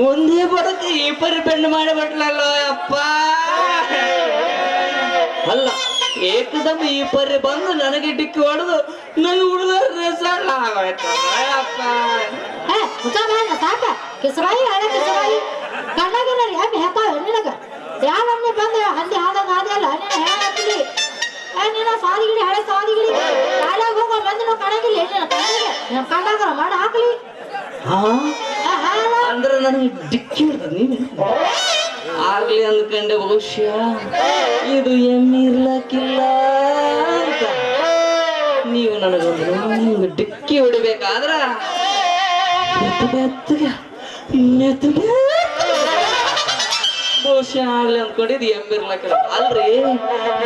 Speaker 3: ಒಂದೇ ಬರಕ್ಕೆ ಈ ಪರಿ ಬೆಂಡ್ ಮಾಡಿಬಿಟ್ಲಲ್ಲ ಅಪ್ಪ. ಅಲ್ಲ ಏಕದಮ್ ಈ ಪರಿ ಬಂದು ನನಗೆ ಡಿಕ್ಕಿ ಹೊಡೆದು ನನ್ನ ಹುಡುಗರ ಸಣ್ಣ ಅಪ್ಪ.
Speaker 6: ಸಾಕ ಕಿಸರಾಯಿ ಹಳೆ ಕಿಸರಾಯಿ ಕಣ್ಣಾಗ ಹೆಮ್ಮೆ ಹೆತ್ತಾವ ನಿನಗ ಯಾವನ್ನೇ ಬಂದ ಹಂದಿ ಆದಾಗ ಆದಲ್ಲ ನೀನು ಹೇಳತ್ತೀವಿ ನೀನು ಸಾದಿಗಿಡಿ ಹಳೆ ಸಾದಿಗಿಡಿ ಕಾಲಾಗ ಹೋಗೋ ಬಂದು ನಾವು ಕಣಗಿಲ್ಲ ನೀನು ಕಣ್ಣಾಗ ಮಾಡಿ ಹಾಕ್ಲಿ.
Speaker 3: ಅಂದ್ರೆ ನನಗೆ ಡಿಕ್ಕಿ ಹೊಡೆದ ನೀನು ಆಗ್ಲಿ ಅಂದ್ಕೊಂಡೆ ಬಹುಶಃ ಇದು ಎಮ್ಮೆ ಇರ್ಲಕ್ಕಿಲ್ಲ ಅಂತ. ನೀವು ನನಗೊಂದು ಡಿಕ್ಕಿ ಹೊಡಿಬೇಕಾದ್ರ ಬಹುಶಃ ಆಗ್ಲಿ ಅಂದ್ಕೊಂಡಿದ್ದು ಎಮ್ಮೆ ಇರ್ಲಕ್ಕಿಲ್ಲ. ಅಲ್ರಿ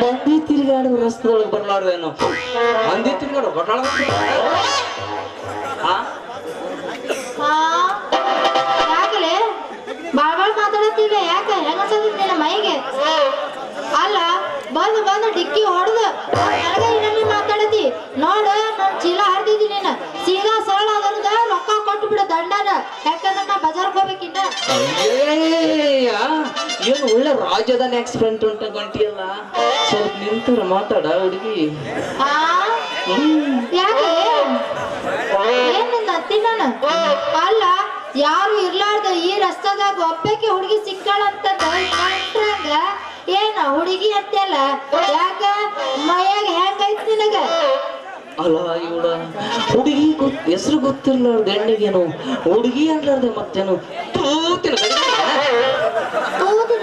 Speaker 3: ಮಂದಿ ತಿರುಗಾಡುವ ರಸ್ತೆದೊಳಗೆ ಬರ್ಲಾರ್ದೇನೋ ಮಂದಿ ತಿರುಗಾಡೋ ಬಟಾಳ
Speaker 6: ಯಾಕಲೆ ಬಾಳ್ ಮಾತಾಡತ್ತೀಗ ಯಾಕೆ ಹೆಂಗಸದಿನ ಮೈಗೆ ಅಲ್ಲ ಬಂದು ಬಂದು ಡಿಕ್ಕಿ ಹೊಡೆದು ನನಗ ಇನ್ನೊಮ್ಮೆ ಮಾತಾಡತಿ ನೋಡು ನನ್ ಚೀಲ ಹರಿದಿದ್ದಿ ನೀನು ಸೀದಾ ಸರಳ ಅದರದ ರೊಕ್ಕ ಕೊಟ್ಟು ಬಿಡು ದಂಡನ ಯಾಕಂದ್ರೆ ನಾ ಬಜಾರ್ಗೆ ಹೋಗ್ಬೇಕಿನ್ನ.
Speaker 3: ಏನು ಒಳ್ಳೆ ರಾಜ್ಯದ ಎಕ್ಸ್ಪೆಂಟ್ ಉಂಟ ಗಂಟಿಯಲ್ಲ ಸ್ವಲ್ಪ ನಿಂತರ ಮಾತಾಡ ಹುಡುಗಿ.
Speaker 6: ಯಾಕೆ ಏನಿಂದ ನಾನು ಅಲ್ಲ ಯಾರು ಇರ್ಲಾರ್ದ ಈ ರಸ್ತೆದಾಗ ಒಬ್ಬಕ್ಕೆ ಹುಡುಗಿ ಸಿಕ್ಕಾಳಂತಂದ ಏನ ಹುಡುಗಿ ಅಂತೆಲ್ಲ ಯಾಕ ಮೈಯಾಗ ಹೆಂಗೈತ್ ನಿನಗ?
Speaker 3: ಅಲ್ಲ ಇವಳ ಹುಡುಗಿ ಹೆಸರು ಗೊತ್ತಿರ್ಲ ಗಂಡಿಗೇನು ಹುಡುಗಿ ಅನ್ಲಾರ್ದೆ ಮತ್ತೇನು ತೂತಿನ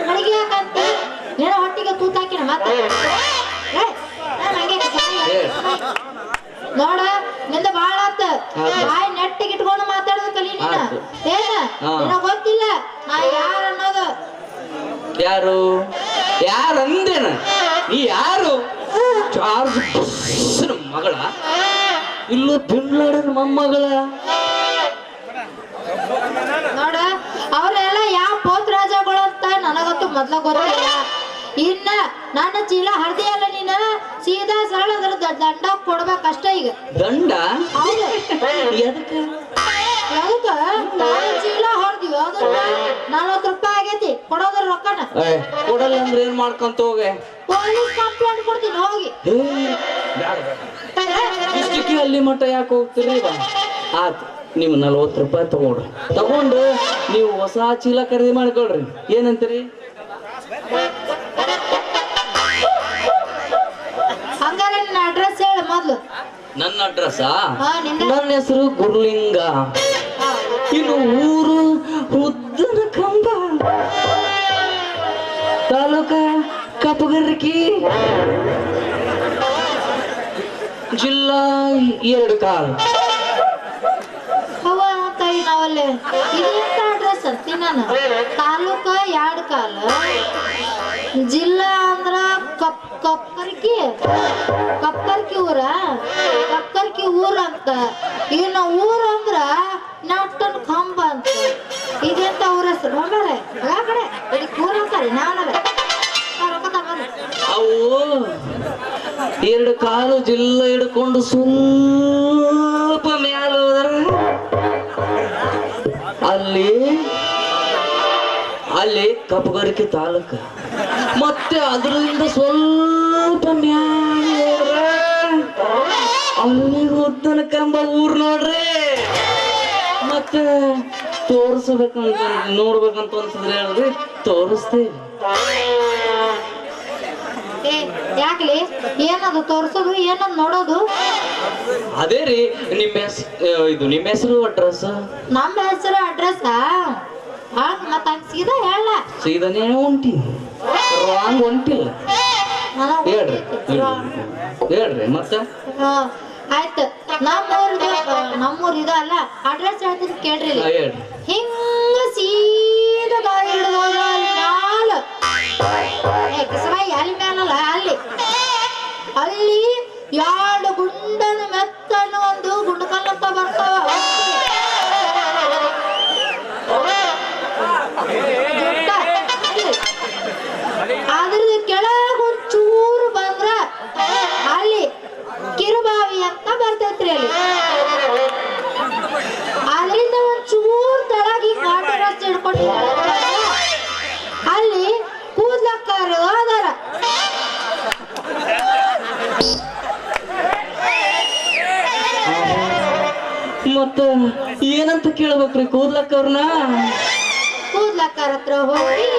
Speaker 6: ಬೆಳಿಗ್ಗೆ ಯಾಕಂತ ಏನೋ ಹೊಟ್ಟಿಗೆ ತೂತಾಕಿನ ಮತ್ತೆ ನೋಡ ನಿಂದ ಬಾಳ ಆತ ಬಾಯಿ ನೆಟ್ಟಿಗೆ ಇಟ್ಕೊಂಡು ಮಾತಾಡೋದು ಕಲಿ ನೀನ ಏನ ನಿನಗ ಗೊತ್ತಿಲ್ಲ ನಾ ಯಾರ ಅನ್ನೋದು.
Speaker 3: ಯಾರು ಯಾರು ಅಂದೇನ ನೀ ಯಾರು? ಜಾರ್ಜ್ ಮಗಳ ಇಲ್ಲೂ ಬಿನ್ ಲಾಡನ್ ಮೊಮ್ಮಗಳ
Speaker 6: ನೋಡ ಅವರೆಲ್ಲ ಯಾವ ಪೋತ್ ರಾಜಗಳು ಅಂತ ನನಗಂತೂ ಮೊದ್ಲ ಗೊತ್ತಿಲ್ಲ. ಇನ್ನ ನನ್ನ ಚೀಲ ಹರಿದೆಯಲ್ಲ ನೀನ ಸೀದಾ ಸರಳ ಅದ್ರ ದಂಡ ಕೊಡ್ಬೇಕಷ್ಟ ಈಗ.
Speaker 3: ದಂಡ
Speaker 6: ಹೌದು
Speaker 3: ಎದಕ್ಕೆ?
Speaker 6: ಅದಕ್ಕ ನಾನು ಚೀಲ ಹೊರದಿವಿ ಅದನ್ನ 40 ರೂಪಾಯಿ ಆಗೈತಿ ಕೊಡೋದ್ರ ರೊಕ್ಕನ
Speaker 3: ಕೊಡಲ್ಲ ಅಂದ್ರೆ ಏನ್ ಮಾಡ್ಕೊಂತ ಹೋಗೆ
Speaker 6: ಪೊಲೀಸ್ ಕಂಪ್ಲೇಂಟ್ ಕೊಡ್ತೀನಿ ಹೋಗಿ.
Speaker 3: ಇಷ್ಟಕ್ಕೆ ಅಲ್ಲಿ ಮಟ್ಟ ಯಾಕೆ ಹೋಗ್ತೀರಿ? ಆಯ್ತು ನೀವು 40 ರೂಪಾಯಿ ತಗೊಳ್ರಿ, ತಗೊಂಡು ನೀವು ಹೊಸ ಚೀಲ ಖರೀದಿ ಮಾಡ್ಕೊಳ್ರಿ. ಏನಂತೀರಿ?
Speaker 6: ಹಂಗಾರೆ ನಿನ್ನ ಅಡ್ರೆಸ್ ಹೇಳು ಮೊದ್ಲು.
Speaker 3: ನನ್ನ ಅಡ್ರೆಸ್
Speaker 6: ನಿಂದ?
Speaker 3: ನನ್ನ ಹೆಸರು ಗುರುಲಿಂಗ. ಇನ್ನು ಊರು ಉದ್ದನ ಕಂಬ, ತಾಲೂಕ ಕಪಗರ್ಕಿ, ಜಿಲ್ಲಾ 2 ಕಾಲ್.
Speaker 6: ಅವ ಕೈ ನಾವಲ್ಲೇ ಇದೆಂತ ಅಡ್ರೆಸ್ ಅಂತೀನಿ ನಾನು. ತಾಲೂಕ 2 ಕಾಲ, ಜಿಲ್ಲಾ ಅಂದ್ರ ಕಪ್ಪರ್ಕಿ ಊರ ಕಪ್ಪರ್ಕಿ ಊರ ಅಂತ. ಇನ್ನು ಊರ ಅಂದ್ರ ನಟ್ಟನ್ ಕಂಬ ಅಂತ. ಇದೆಂತ ಊರ ಹೆಸರು ಕಡೆ ಊರ ಅಂತಾರೆ ನಾವಲ್ಲ.
Speaker 3: ಅವು 2 ಕಾಲು ಜಿಲ್ಲ ಹಿಡ್ಕೊಂಡು ಸ್ವಲ್ಪ ಮ್ಯಾಲ ಹೋದ್ರ ಅಲ್ಲಿ ಕಪ್ಪಗರಿಕೆ ತಾಲೂಕ, ಮತ್ತೆ ಅದರಿಂದ ಸ್ವಲ್ಪ ಮ್ಯಾಲ ಅಲ್ಲಿ ಉದ್ದನ ಕಂಬ ಊರ್ ನೋಡ್ರಿ. ಮತ್ತೆ ತೋರ್ಸ್ಬೇಕಂತ ನೋಡ್ಬೇಕಂತ ಅನ್ಸಿದ್ರೆ ಹೇಳ್ರಿ ತೋರಿಸ್ತೇವೆ.
Speaker 6: ಯಾಕಲಿ ಏನದು ತೋರ್ಸೋದು ಏನದು ನೋಡೋದು?
Speaker 3: ಅದೇ ರೀ ನಿಮ್ಮ ಹೆಸರು ಅಡ್ರೆಸ್?
Speaker 6: ನಮ್ಮ ಹೆಸರು ಅಡ್ರೆಸ್ ಮತ್ತ ಸೀದಾ ಹೇಳ.
Speaker 3: ಸೀದಾನೇ ಹೊಂಟಿನಿ, ರಾಂಗ್ ಹೊಂಟಿಲ್ಲ. ಹೇಳ್ರಿ ಮತ್ತೆ.
Speaker 6: ಆಯ್ತು ನಮ್ಮೂರ್ ಇದ ಅಲ್ಲ ಅಡ್ರೆಸ್ ಹೇಳ್ತೀನಿ ಕೇಳ್ರಿ. ಹಿಂಗ ಸೀದಾ ದಾರಿ ಹಿಡಿದೋದ ಮ್ಯಾಲ ಎಲ್ಲಿ ಮ್ಯಾಲಲ್ಲ ಅಲ್ಲಿ 2 ಗುಂಡನ ಮೆತ್ತನ ಒಂದು ಗುಂಡಕಲ್ಲು ಅಂತ ಬರ್ತಾವ. ಅದ್ರದ್ದು ಕೆಳಗ ಒಂದ್ ಚೂರು ಬಂದ್ರ ಅಲ್ಲಿ ಕಿರುಬಾವಿ ಅಂತ ಬರ್ತೈತ್ರಿ. ಅಲ್ಲಿ ಅದರಿಂದ ಒಂದ್ ಚೂರ್ ತಳಗಿ ಕಾಟ ರಸ್ತೆ ಹಿಡ್ಕೊಂಡು
Speaker 1: ಮತ್ತ ಏನಂತ ಕೇಳ್ಬೇಕ್ರಿ ಕೂದ್ಲಕ್ಕವ್ರನ್ನ?
Speaker 6: ಕೂದ್ಲಕ್ಕರ ಹತ್ರ ಹೋಗಿ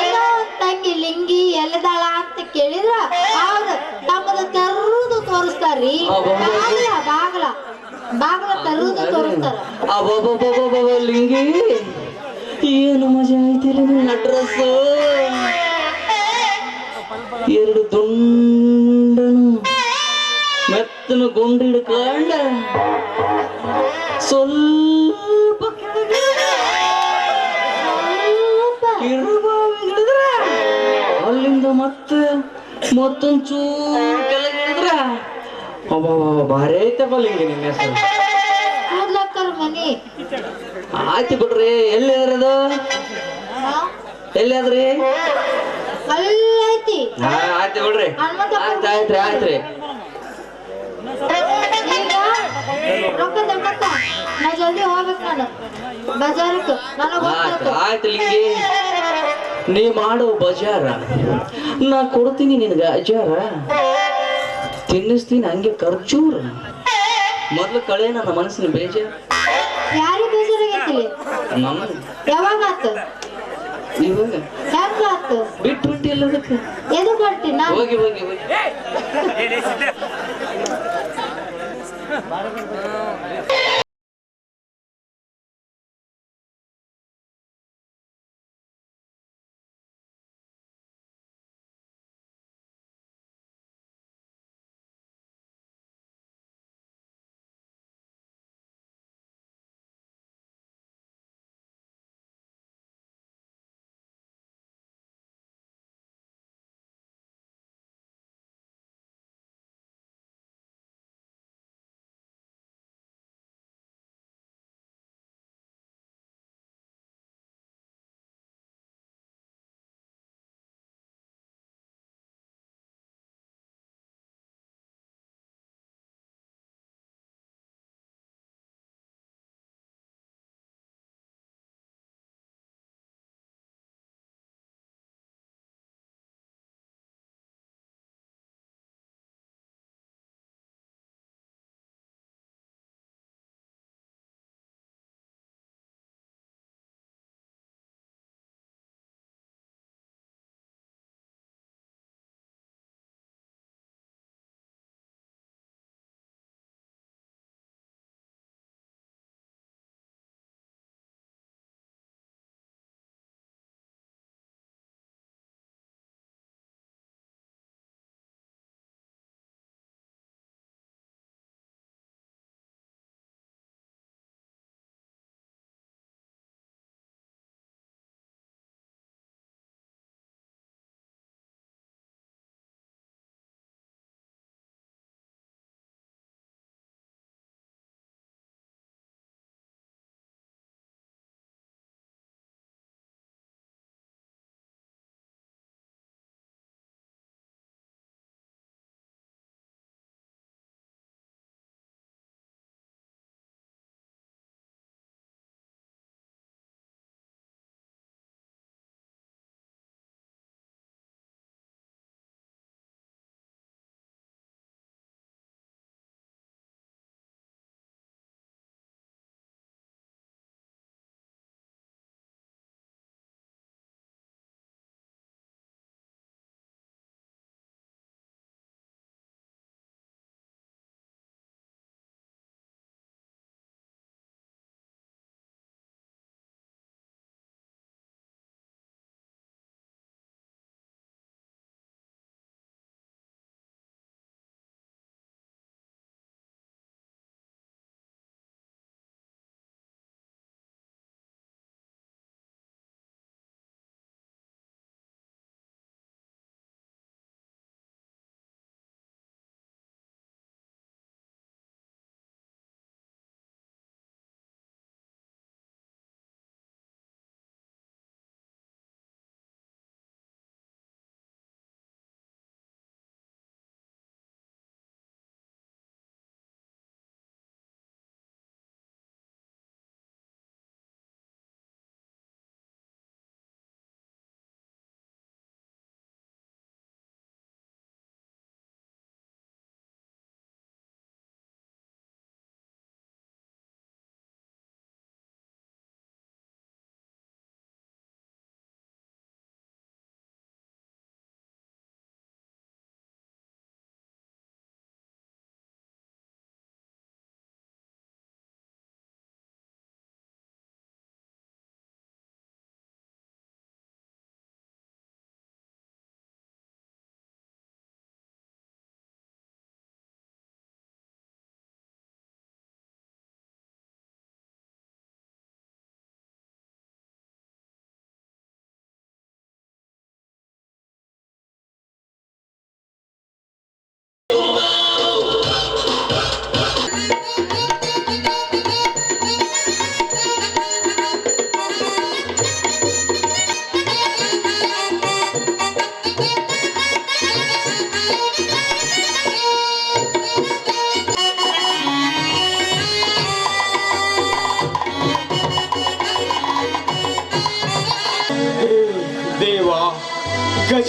Speaker 6: ಏನೋ ತಂಗಿ ಲಿಂಗಿ ಎಲ್ಲಿದಾಳ ಅಂತ ಕೇಳಿದ್ರ ಅವ್ರು ತಮ್ಮದ ತರುದು ತೋರಿಸ್ತಾರ್ರಿ. ಬಾಗ್ಲ ಬಾಗ್ಲ ಬಾಗ್ಲ ತರುದು ತೋರಿಸ್ತಾರ.
Speaker 1: ಅಬ್ಬಬ್ಬಬ್ಬಬ್ಬಬ್ಬ ಲಿಂಗಿ ಏನು ಮಜಾ ಐತಿಲ್ಲ ನಿನ್ನ ಡ್ರೆಸ್. ಎರಡು ದುಂಡನು ಮೆತ್ತನ ಗುಂಡು ಹಿಡ್ಕೊಂಡ ಸ್ವಲ್ಪ ಅಲ್ಲಿಂದ ಮತ್ತೊಂದ್ ಚೂರು ಕೆಳಗೆ ಇಳಿದ್ರ ಭಾರಿ ಐತಪ್ಪ ಲಿಂಗಿ ನಿನ್ನ ಹೆಸರು.
Speaker 6: ಕೂದ್ಲಕ್ಕರ ಮನಿ
Speaker 1: ಆಯ್ತು ಬಿಡ್ರಿ. ಎಲ್ಲಿ ಅದ್ರದು? ಎಲ್ಲಿ ಅದ್ರಿ?
Speaker 6: ಅಲ್ಲೈತಿ.
Speaker 1: ಆಯ್ತು ಬಿಡ್ರಿ. ಆಯ್ತ್ರಿ ಆಯ್ತ್ರಿ.
Speaker 6: ಈಗ ರೊಕ್ಕ ತಗೊಂಡ ನಾ ಜಲ್ದಿ ಹೋಗ್ಬೇಕು ನಾನು ಬಜಾರಕ್ಕೆ. ನನಗೆ
Speaker 1: ಆಯ್ತು ಲಿಂಗಿ, ನೀ ಮಾಡು ಬಜಾರ, ನಾ ಕೊಡ್ತೀನಿ ನಿನಗ ಅಜಾರ, ತಿನ್ನಿಸ್ತೀನಿ ಹಂಗೆ ಖರ್ಚೂರ. ಮೊದ್ಲು ಕಳೆ ನನ್ನ ಮನಸ್ಸಿನ ಬೇಜಾರ.
Speaker 6: ಯಾರಿಗೆ ಬೇಜಾರಾಗೈತಿಲಿ?
Speaker 1: ನಮ್ಮ
Speaker 6: ಯಾವಾಗ ಆತು?
Speaker 1: ಇವಾಗ
Speaker 6: ಹೆಂಗ ಆತು?
Speaker 1: ಬಿಟ್ಟು ಬಿಟ್ಟು ಎಲ್ಲದಕ್ಕೆ
Speaker 6: ಎದು ಕೊಟ್ಟಿ ನಾ
Speaker 1: ಹೋಗಿ ಹೋಗಿ ಹೋಗಿ.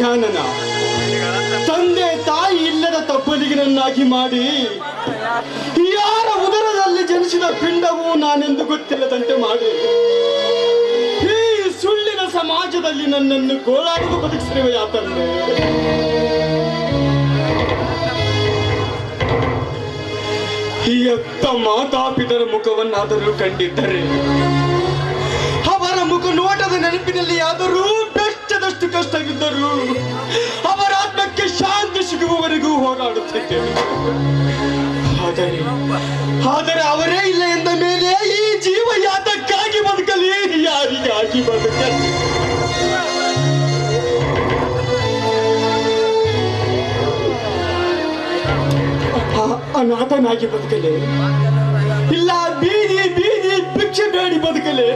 Speaker 8: ಗಜಾನನ ತಂದೆ ತಾಯಿ ಇಲ್ಲದ ತಪ್ಪಲಿಗನನ್ನಾಗಿ ಮಾಡಿ ಯಾರ ಉದರದಲ್ಲಿ ಜನಿಸಿದ ಪಿಂಡವು ನಾನೆಂದು ಗೊತ್ತಿಲ್ಲದಂತೆ ಮಾಡಿ ಈ ಸುಳ್ಳಿನ ಸಮಾಜದಲ್ಲಿ ನನ್ನನ್ನು ಗೋಳಾಡಿದು ಬದುಕಿಸಿರುವ ಯಾತನ್ನೇ ಈ ಅತ್ತ ಮಾತಾಪಿತರ ಮುಖವನ್ನಾದರೂ ಕಂಡಿದ್ದರೆ ಅವರ ಮುಖ ನೋಟದ ನೆನಪಿನಲ್ಲಿ ಆದರೂ ಬೆಚ್ಚದಷ್ಟು ಕಷ್ಟವಿದ್ದರೂ ಅವರ ಆತ್ಮಕ್ಕೆ ಶಾಂತಿ ಸಿಗುವವರೆಗೂ ಹೋರಾಡುತ್ತಿದ್ದೇವೆ. ಆದರೆ ಅವರೇ ಇಲ್ಲ ಎಂದ ಮೇಲೆ ಈ ಜೀವ ಯಾತಕ್ಕಾಗಿ ಬದುಕಲಿ, ಯಾರಿಗಾಗಿ ಬದುಕಲಿ? ಅನಾಥನಾಗಿ ಬದುಕಲೆ, ಇಲ್ಲ ಬೀದಿ ಬೀದಿ ಭಿಕ್ಷೆ ಬೇಡಿ ಬದುಕಲೆ,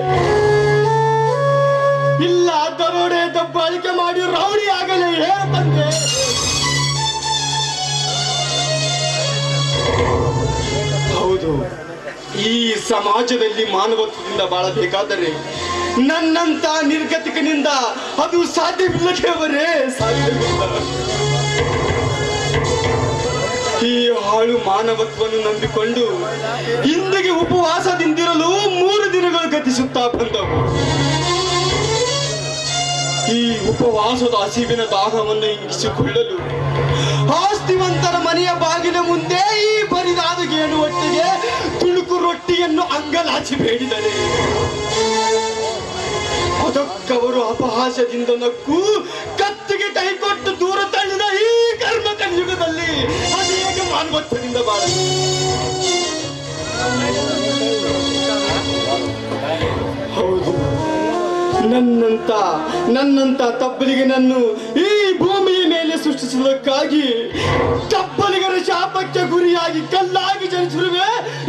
Speaker 8: ಇಲ್ಲ ದರೋಡೆ ದಬ್ಬಾಳಿಕೆ ಮಾಡಿ ರೌಡಿ ಆಗಲೇ ಹೇಳು ಬಂದೆ. ಹೌದು, ಈ ಸಮಾಜದಲ್ಲಿ ಮಾನವತ್ವದಿಂದ ಬಾಳಬೇಕಾದರೆ ನನ್ನಂತ ನಿರ್ಗತಿಕನಿಂದ ಅದು ಸಾಧ್ಯವಿಲ್ಲವರೇ, ಸಾಧ್ಯವಿಲ್ಲ. ಈ ಹಾಳು ಮಾನವತ್ವವನ್ನು ನಂಬಿಕೊಂಡು ಇಂದಿಗೆ ಉಪವಾಸದಿಂದಿರಲು 3 ದಿನಗಳು ಗತಿಸುತ್ತಾ ಬಂದವು. ಈ ಉಪವಾಸದ ಹಸಿವಿನ ದಾಹವನ್ನು ಇಂಗಿಸಿಕೊಳ್ಳಲು ಆಸ್ತಿವಂತರ ಮನೆಯ ಬಾಗಿಲ ಮುಂದೆ ಈ ಬರಿದಾದ ಗೇಣು ಒಟ್ಟಿಗೆ ತುಳುಕು ರೊಟ್ಟಿಯನ್ನು ಅಂಗಲಾಚಿ ಬೇಡಿದರೆ ಅದಕ್ಕವರು ಅಪಹಾಸ್ಯದಿಂದ ನಕ್ಕು ಕತ್ತಿಗೆ ಕೈಕೊಟ್ಟು ದೂರ ತಳ್ಳಿದ ಈ ಕರ್ಮ ಕಲಿಯುಗದಲ್ಲಿ ಅದು ಹೇಗೆ ಮಾನವತ್ವದಿಂದ ಬಾಳಲು? ಹೌದು, ನನ್ನಂತ ತಬ್ಬಲಿಗನನ್ನು ಈ ಭೂಮಿಯ ಮೇಲೆ ಸೃಷ್ಟಿಸುವುದಕ್ಕಾಗಿ ತಬ್ಬಲಿಗರ ಶಾಪಕ್ಕೆ ಗುರಿಯಾಗಿ ಕಲ್ಲಾಗಿ ಜನಿಸಿರುವೆ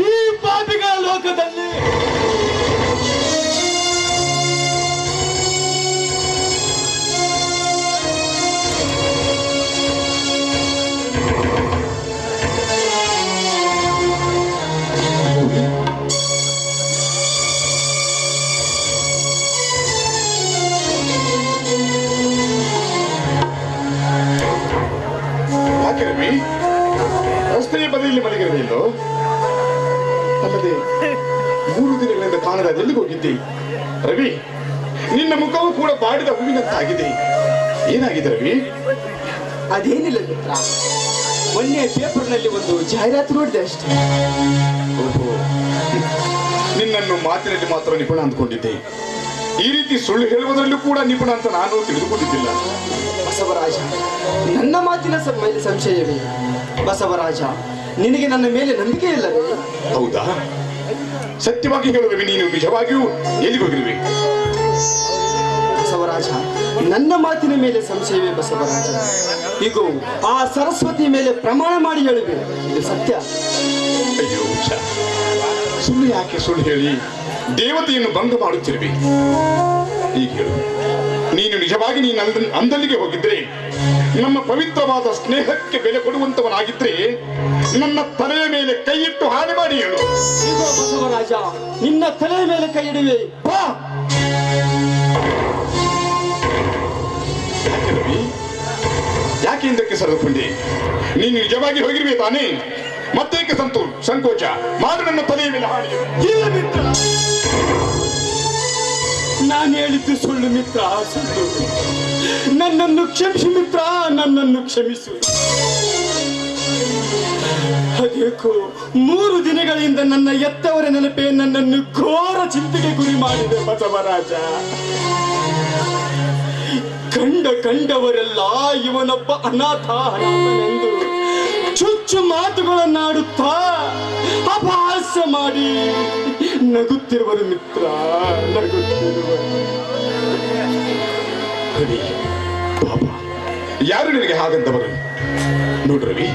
Speaker 8: ಈ ಪಾಪಿಗಳ ಲೋಕದಲ್ಲಿ. ರಸ್ತೆಯ ಬದಿಯಲ್ಲಿ ಮಲಗಿರಲಿಲ್ಲೋ? ಅಲ್ಲದೆ 3 ದಿನಗಳಿಂದ ಕಾಣದ ಎಲ್ಲಿಗೆ ಹೋಗಿದ್ದೆ? ರವಿ, ನಿನ್ನ ಮುಖವು ಕೂಡ ಬಾಡಿದ ಹೂವಿನಂತಾಗಿದೆ. ಏನಾಗಿದೆ ರವಿ?
Speaker 2: ಅದೇನಿಲ್ಲ ಮಿತ್ರ, ಮೊನ್ನೆ ಪೇಪರ್ನಲ್ಲಿ ಒಂದು ಜಾಹೀರಾತು ನೋಡಿದೆ ಅಷ್ಟೇ.
Speaker 8: ಓಹೋ, ನಿನ್ನನ್ನು ಮಾತಿನಲ್ಲಿ ಮಾತ್ರ ನಿಪುಣ ಅಂದ್ಕೊಂಡಿದ್ದೆ. ಈ ರೀತಿ ಸುಳ್ಳು ಹೇಳುವುದರಲ್ಲೂ ಕೂಡ ನಿಪುಣ ಅಂತ ನಾನು ತಿಳಿದುಕೊಂಡಿದ್ದಿಲ್ಲ.
Speaker 2: ಬಸವರಾಜ, ನನ್ನ ಮಾತಿನ ಮೇಲೆ ಸಂಶಯವೇ? ಬಸವರಾಜ, ನಿನಗೆ ನನ್ನ ಮೇಲೆ ನಂಬಿಕೆ ಇಲ್ಲವೇ?
Speaker 8: ಹೌದಾ? ಸತ್ಯವಾಗಿ ಹೇಳುವೆ, ನೀನು ನಿಜವಾಗಿಯೂ ಎಲ್ಲಿಗೆ ಹೋಗಿರುವೆ?
Speaker 2: ಬಸವರಾಜ, ನನ್ನ ಮಾತಿನ ಮೇಲೆ ಸಂಶಯವೇ ಬಸವರಾಜ? ಈಗ ಆ ಸರಸ್ವತಿ ಮೇಲೆ ಪ್ರಮಾಣ ಮಾಡಿ ಹೇಳುವೆ, ಇದು ಸತ್ಯ.
Speaker 8: ಅಯ್ಯೋ, ಸುಳ್ಳು ಯಾಕೆ ಸುಳ್ಳು ಹೇಳಿ ದೇವತೆಯನ್ನು ಭಂಗ ಮಾಡುತ್ತಿರುವೆ? ಈಗ ಹೇಳು, ನೀನು ನಿಜವಾಗಿ ನೀನು ಅಂದಲ್ಲಿಗೆ ಹೋಗಿದ್ರೆ, ನಮ್ಮ ಪವಿತ್ರವಾದ ಸ್ನೇಹಕ್ಕೆ ಬೆಲೆ ಕೊಡುವಂತವನಾಗಿದ್ರೆ ನನ್ನ ತಲೆಯ ಮೇಲೆ ಕೈ ಇಟ್ಟು ಹಾನಿ ಮಾಡಿ ಹೇಳು.
Speaker 2: ಈಗ ಬಸವರಾಜ, ನಿನ್ನ ತಲೆಯ ಮೇಲೆ ಕೈ ಇಡುವೆ, ಬಾ.
Speaker 8: ಯಾಕೆ ರವಿ, ಯಾಕೆ ಹಿಂದಕ್ಕೆ ಸರಿದುಕೊಂಡೆ? ನೀನು ನಿಜವಾಗಿ ಹೋಗಿರುವೆ ತಾನೇ? ಮತ್ತೇಕೆ ಸಂಕೋಚ ಮಾಡು ನನ್ನ ತಲೆಯ ಮೇಲೆ ಹಾನಿ.
Speaker 2: ಇಲ್ಲ ಮಿತ್ರ, ನಾನು ಹೇಳಿದ್ದು ಸುಳ್ಳು ಮಿತ್ರ, ಸುಳ್ಳು. ನನ್ನನ್ನು ಕ್ಷಮಿಸು ಮಿತ್ರ, ನನ್ನನ್ನು ಕ್ಷಮಿಸು. ಅದೇಕೋ 3 ದಿನಗಳಿಂದ ನನ್ನ ಎತ್ತವರ ನೆನಪೇ ನನ್ನನ್ನು ಘೋರ ಚಿಂತೆಗೆ ಗುರಿ ಮಾಡಿದೆ ಬಸವರಾಜ. ಕಂಡವರೆಲ್ಲ ಇವನೊಬ್ಬ ಅನಾಥನೆಂದು ಚುಚ್ಚು ಮಾತುಗಳನ್ನಾಡುತ್ತಾ ಅಪಹಾಸ್ಯ ಮಾಡಿ ನಗುತ್ತಿರುವರು ಮಿತ್ರ, ನಗುತ್ತಿರುವರು.
Speaker 8: ರವಿ, ಪಾಪ, ಯಾರು ನಿನಗೆ ಹಾಗಂತವರು? ನೋಡು ರವಿ,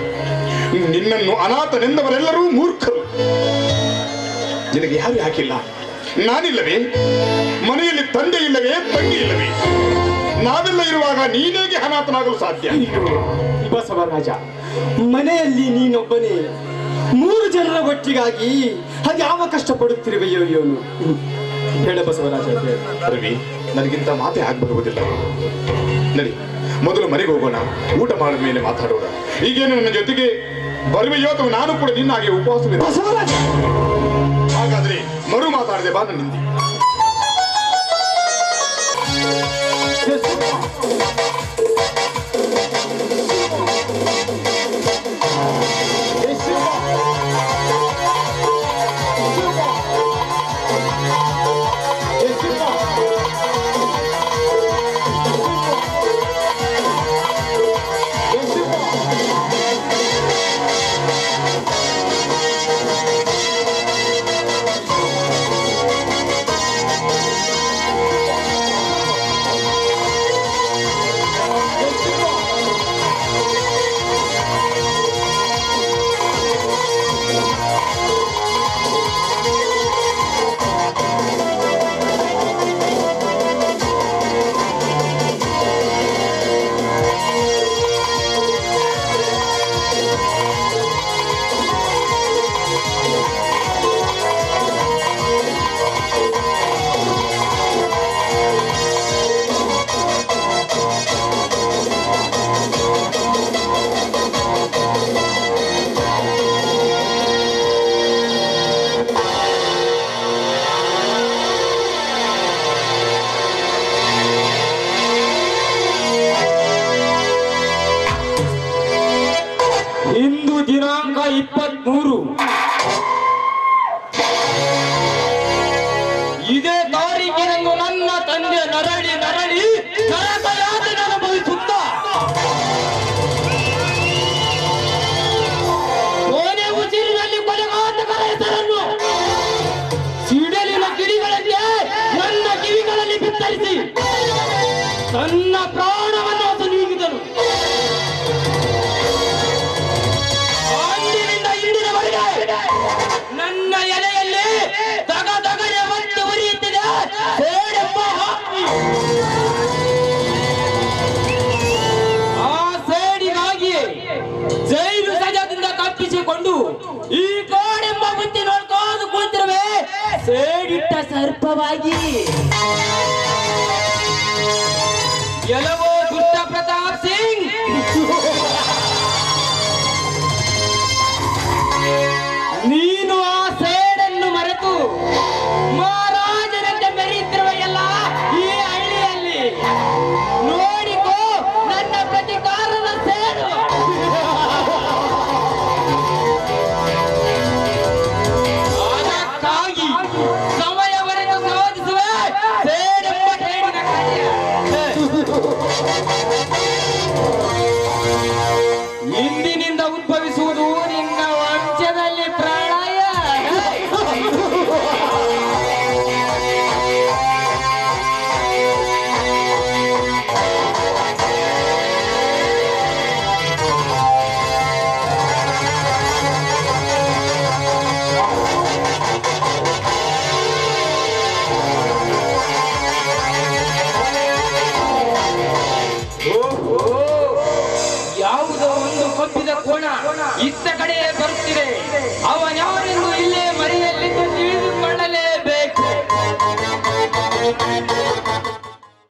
Speaker 8: ನಿನ್ನನ್ನು ಅನಾಥನೆಂದವರೆಲ್ಲರೂ ಮೂರ್ಖರು. ನಿನಗೆ ಯಾರು ಹಾಕಿಲ್ಲ? ನಾನಿಲ್ಲವೇ? ಮನೆಯಲ್ಲಿ ತಂದೆ ಇಲ್ಲವೇ? ತಂಗಿ ಇಲ್ಲವೇ? ನಾವೆಲ್ಲ ಇರುವಾಗ ನೀನೇಗೆ ಅನಾಥನಾಗಲು ಸಾಧ್ಯ?
Speaker 2: ಬಸವರಾಜ, ಮನೆಯಲ್ಲಿ ನೀನೊಬ್ಬನೇ 3 ಜನರ ಒಟ್ಟಿಗಾಗಿ ಅದ್ಯಾವ ಕಷ್ಟಪಡುತ್ತಿರುವೆಯೋ ಇವನು. ಬೇಡ ಬಸವರಾಜ,
Speaker 8: ರವಿ, ನನಗಿಂತ ಮಾತೇ ಆಗ್ಬರುವುದಿಲ್ಲ. ನಡಿ, ಮೊದಲು ಮನೆಗೆ ಹೋಗೋಣ, ಊಟ ಮಾಡಿದ ಮೇಲೆ ಮಾತಾಡೋಣ. ಈಗೇನು ನನ್ನ ಜೊತೆಗೆ ಬರುವೆಯೋ ಅಥವಾ ನಾನು ಕೂಡ ನಿನ್ನಾಗೆ ಉಪವಾಸವಿದೆ? ಹಾಗಾದ್ರೆ ಮರು ಮಾತಾಡದೆ ಬಾ ನನ್ನಿಂದ.
Speaker 2: ಇಂದು ದಿನಾಂಕ 23 ಇದೇ ತಾರೀಕಿನಂದು ನನ್ನ ತಂದೆ ನರಳಿ ನರಕಯಾತನೆ ಅನುಭವಿಸುತ್ತ ಕೊನೆ ಉಸಿರಿನಲ್ಲಿ ಕೊಲೆಗಾತಕರ ಹೆಸರನ್ನು ಸಿಡಿಲಿನ ಕಿಡಿಗಳಂತೆ ನನ್ನ ಕಿವಿಗಳಲ್ಲಿ ಬಿತ್ತರಿಸಿ ತನ್ನ ಪ್ರಾಣವನ್ನು ಅದು ನೀಗಿದನು. ನನ್ನ ಎಲೆಯಲ್ಲಿ ದಗದಗನೆ ಮತ್ತು ಉರಿಯುತ್ತಿದೆ ಸೇಡೆಂಬ ಹಾಕಿ. ಆ ಸೇಡಿಗಾಗಿ ಜೈಲು ಸಜಾದಿಂದ ತಪ್ಪಿಸಿಕೊಂಡು ಈ ಕೋಡೆಂಬ ಬುತ್ತಿ ನೋಡ್ಕೊಂಡು ಕೂತಿರುವೆ ಸೇಡಿಟ್ಟ ಸರ್ಪವಾಗಿ. ಎಲ್ಲವೋ ದುಷ್ಟ ಪ್ರತಾಪ್ ಸಿಂಗ್, ನೀನು ಆ ಸೇಡನ್ನು ಮರೆತು ಮಹಾರಾಜನಂತೆ ಮೆರೆಯುತ್ತಿರುವ ಎಲ್ಲ ಈ ಹಳ್ಳಿಯಲ್ಲಿ ನೋಡಿಕೋ ನನ್ನ ಪ್ರತಿಕಾರದ ಸೇಡು. ಅದಕ್ಕಾಗಿ ಸಮಯವರೆಗೂ ಸಾಧಿಸುವೆ ಸೇಡೆಂಬ ಕೇಡಿನ ಕಾರ್ಯ. ಇಂದಿನಿಂದ ಉದ್ಭವಿಸುವುದು ನಿನ್ನ ವಂಶದಲ್ಲಿ ಪ್ರಳಯ. ಯಾವುದೋ ಒಂದು ಕಬ್ಬಿದ ಕೋಣ ಇತ್ತ ಕಡೆ ಬರುತ್ತಿದೆ. ಅವನ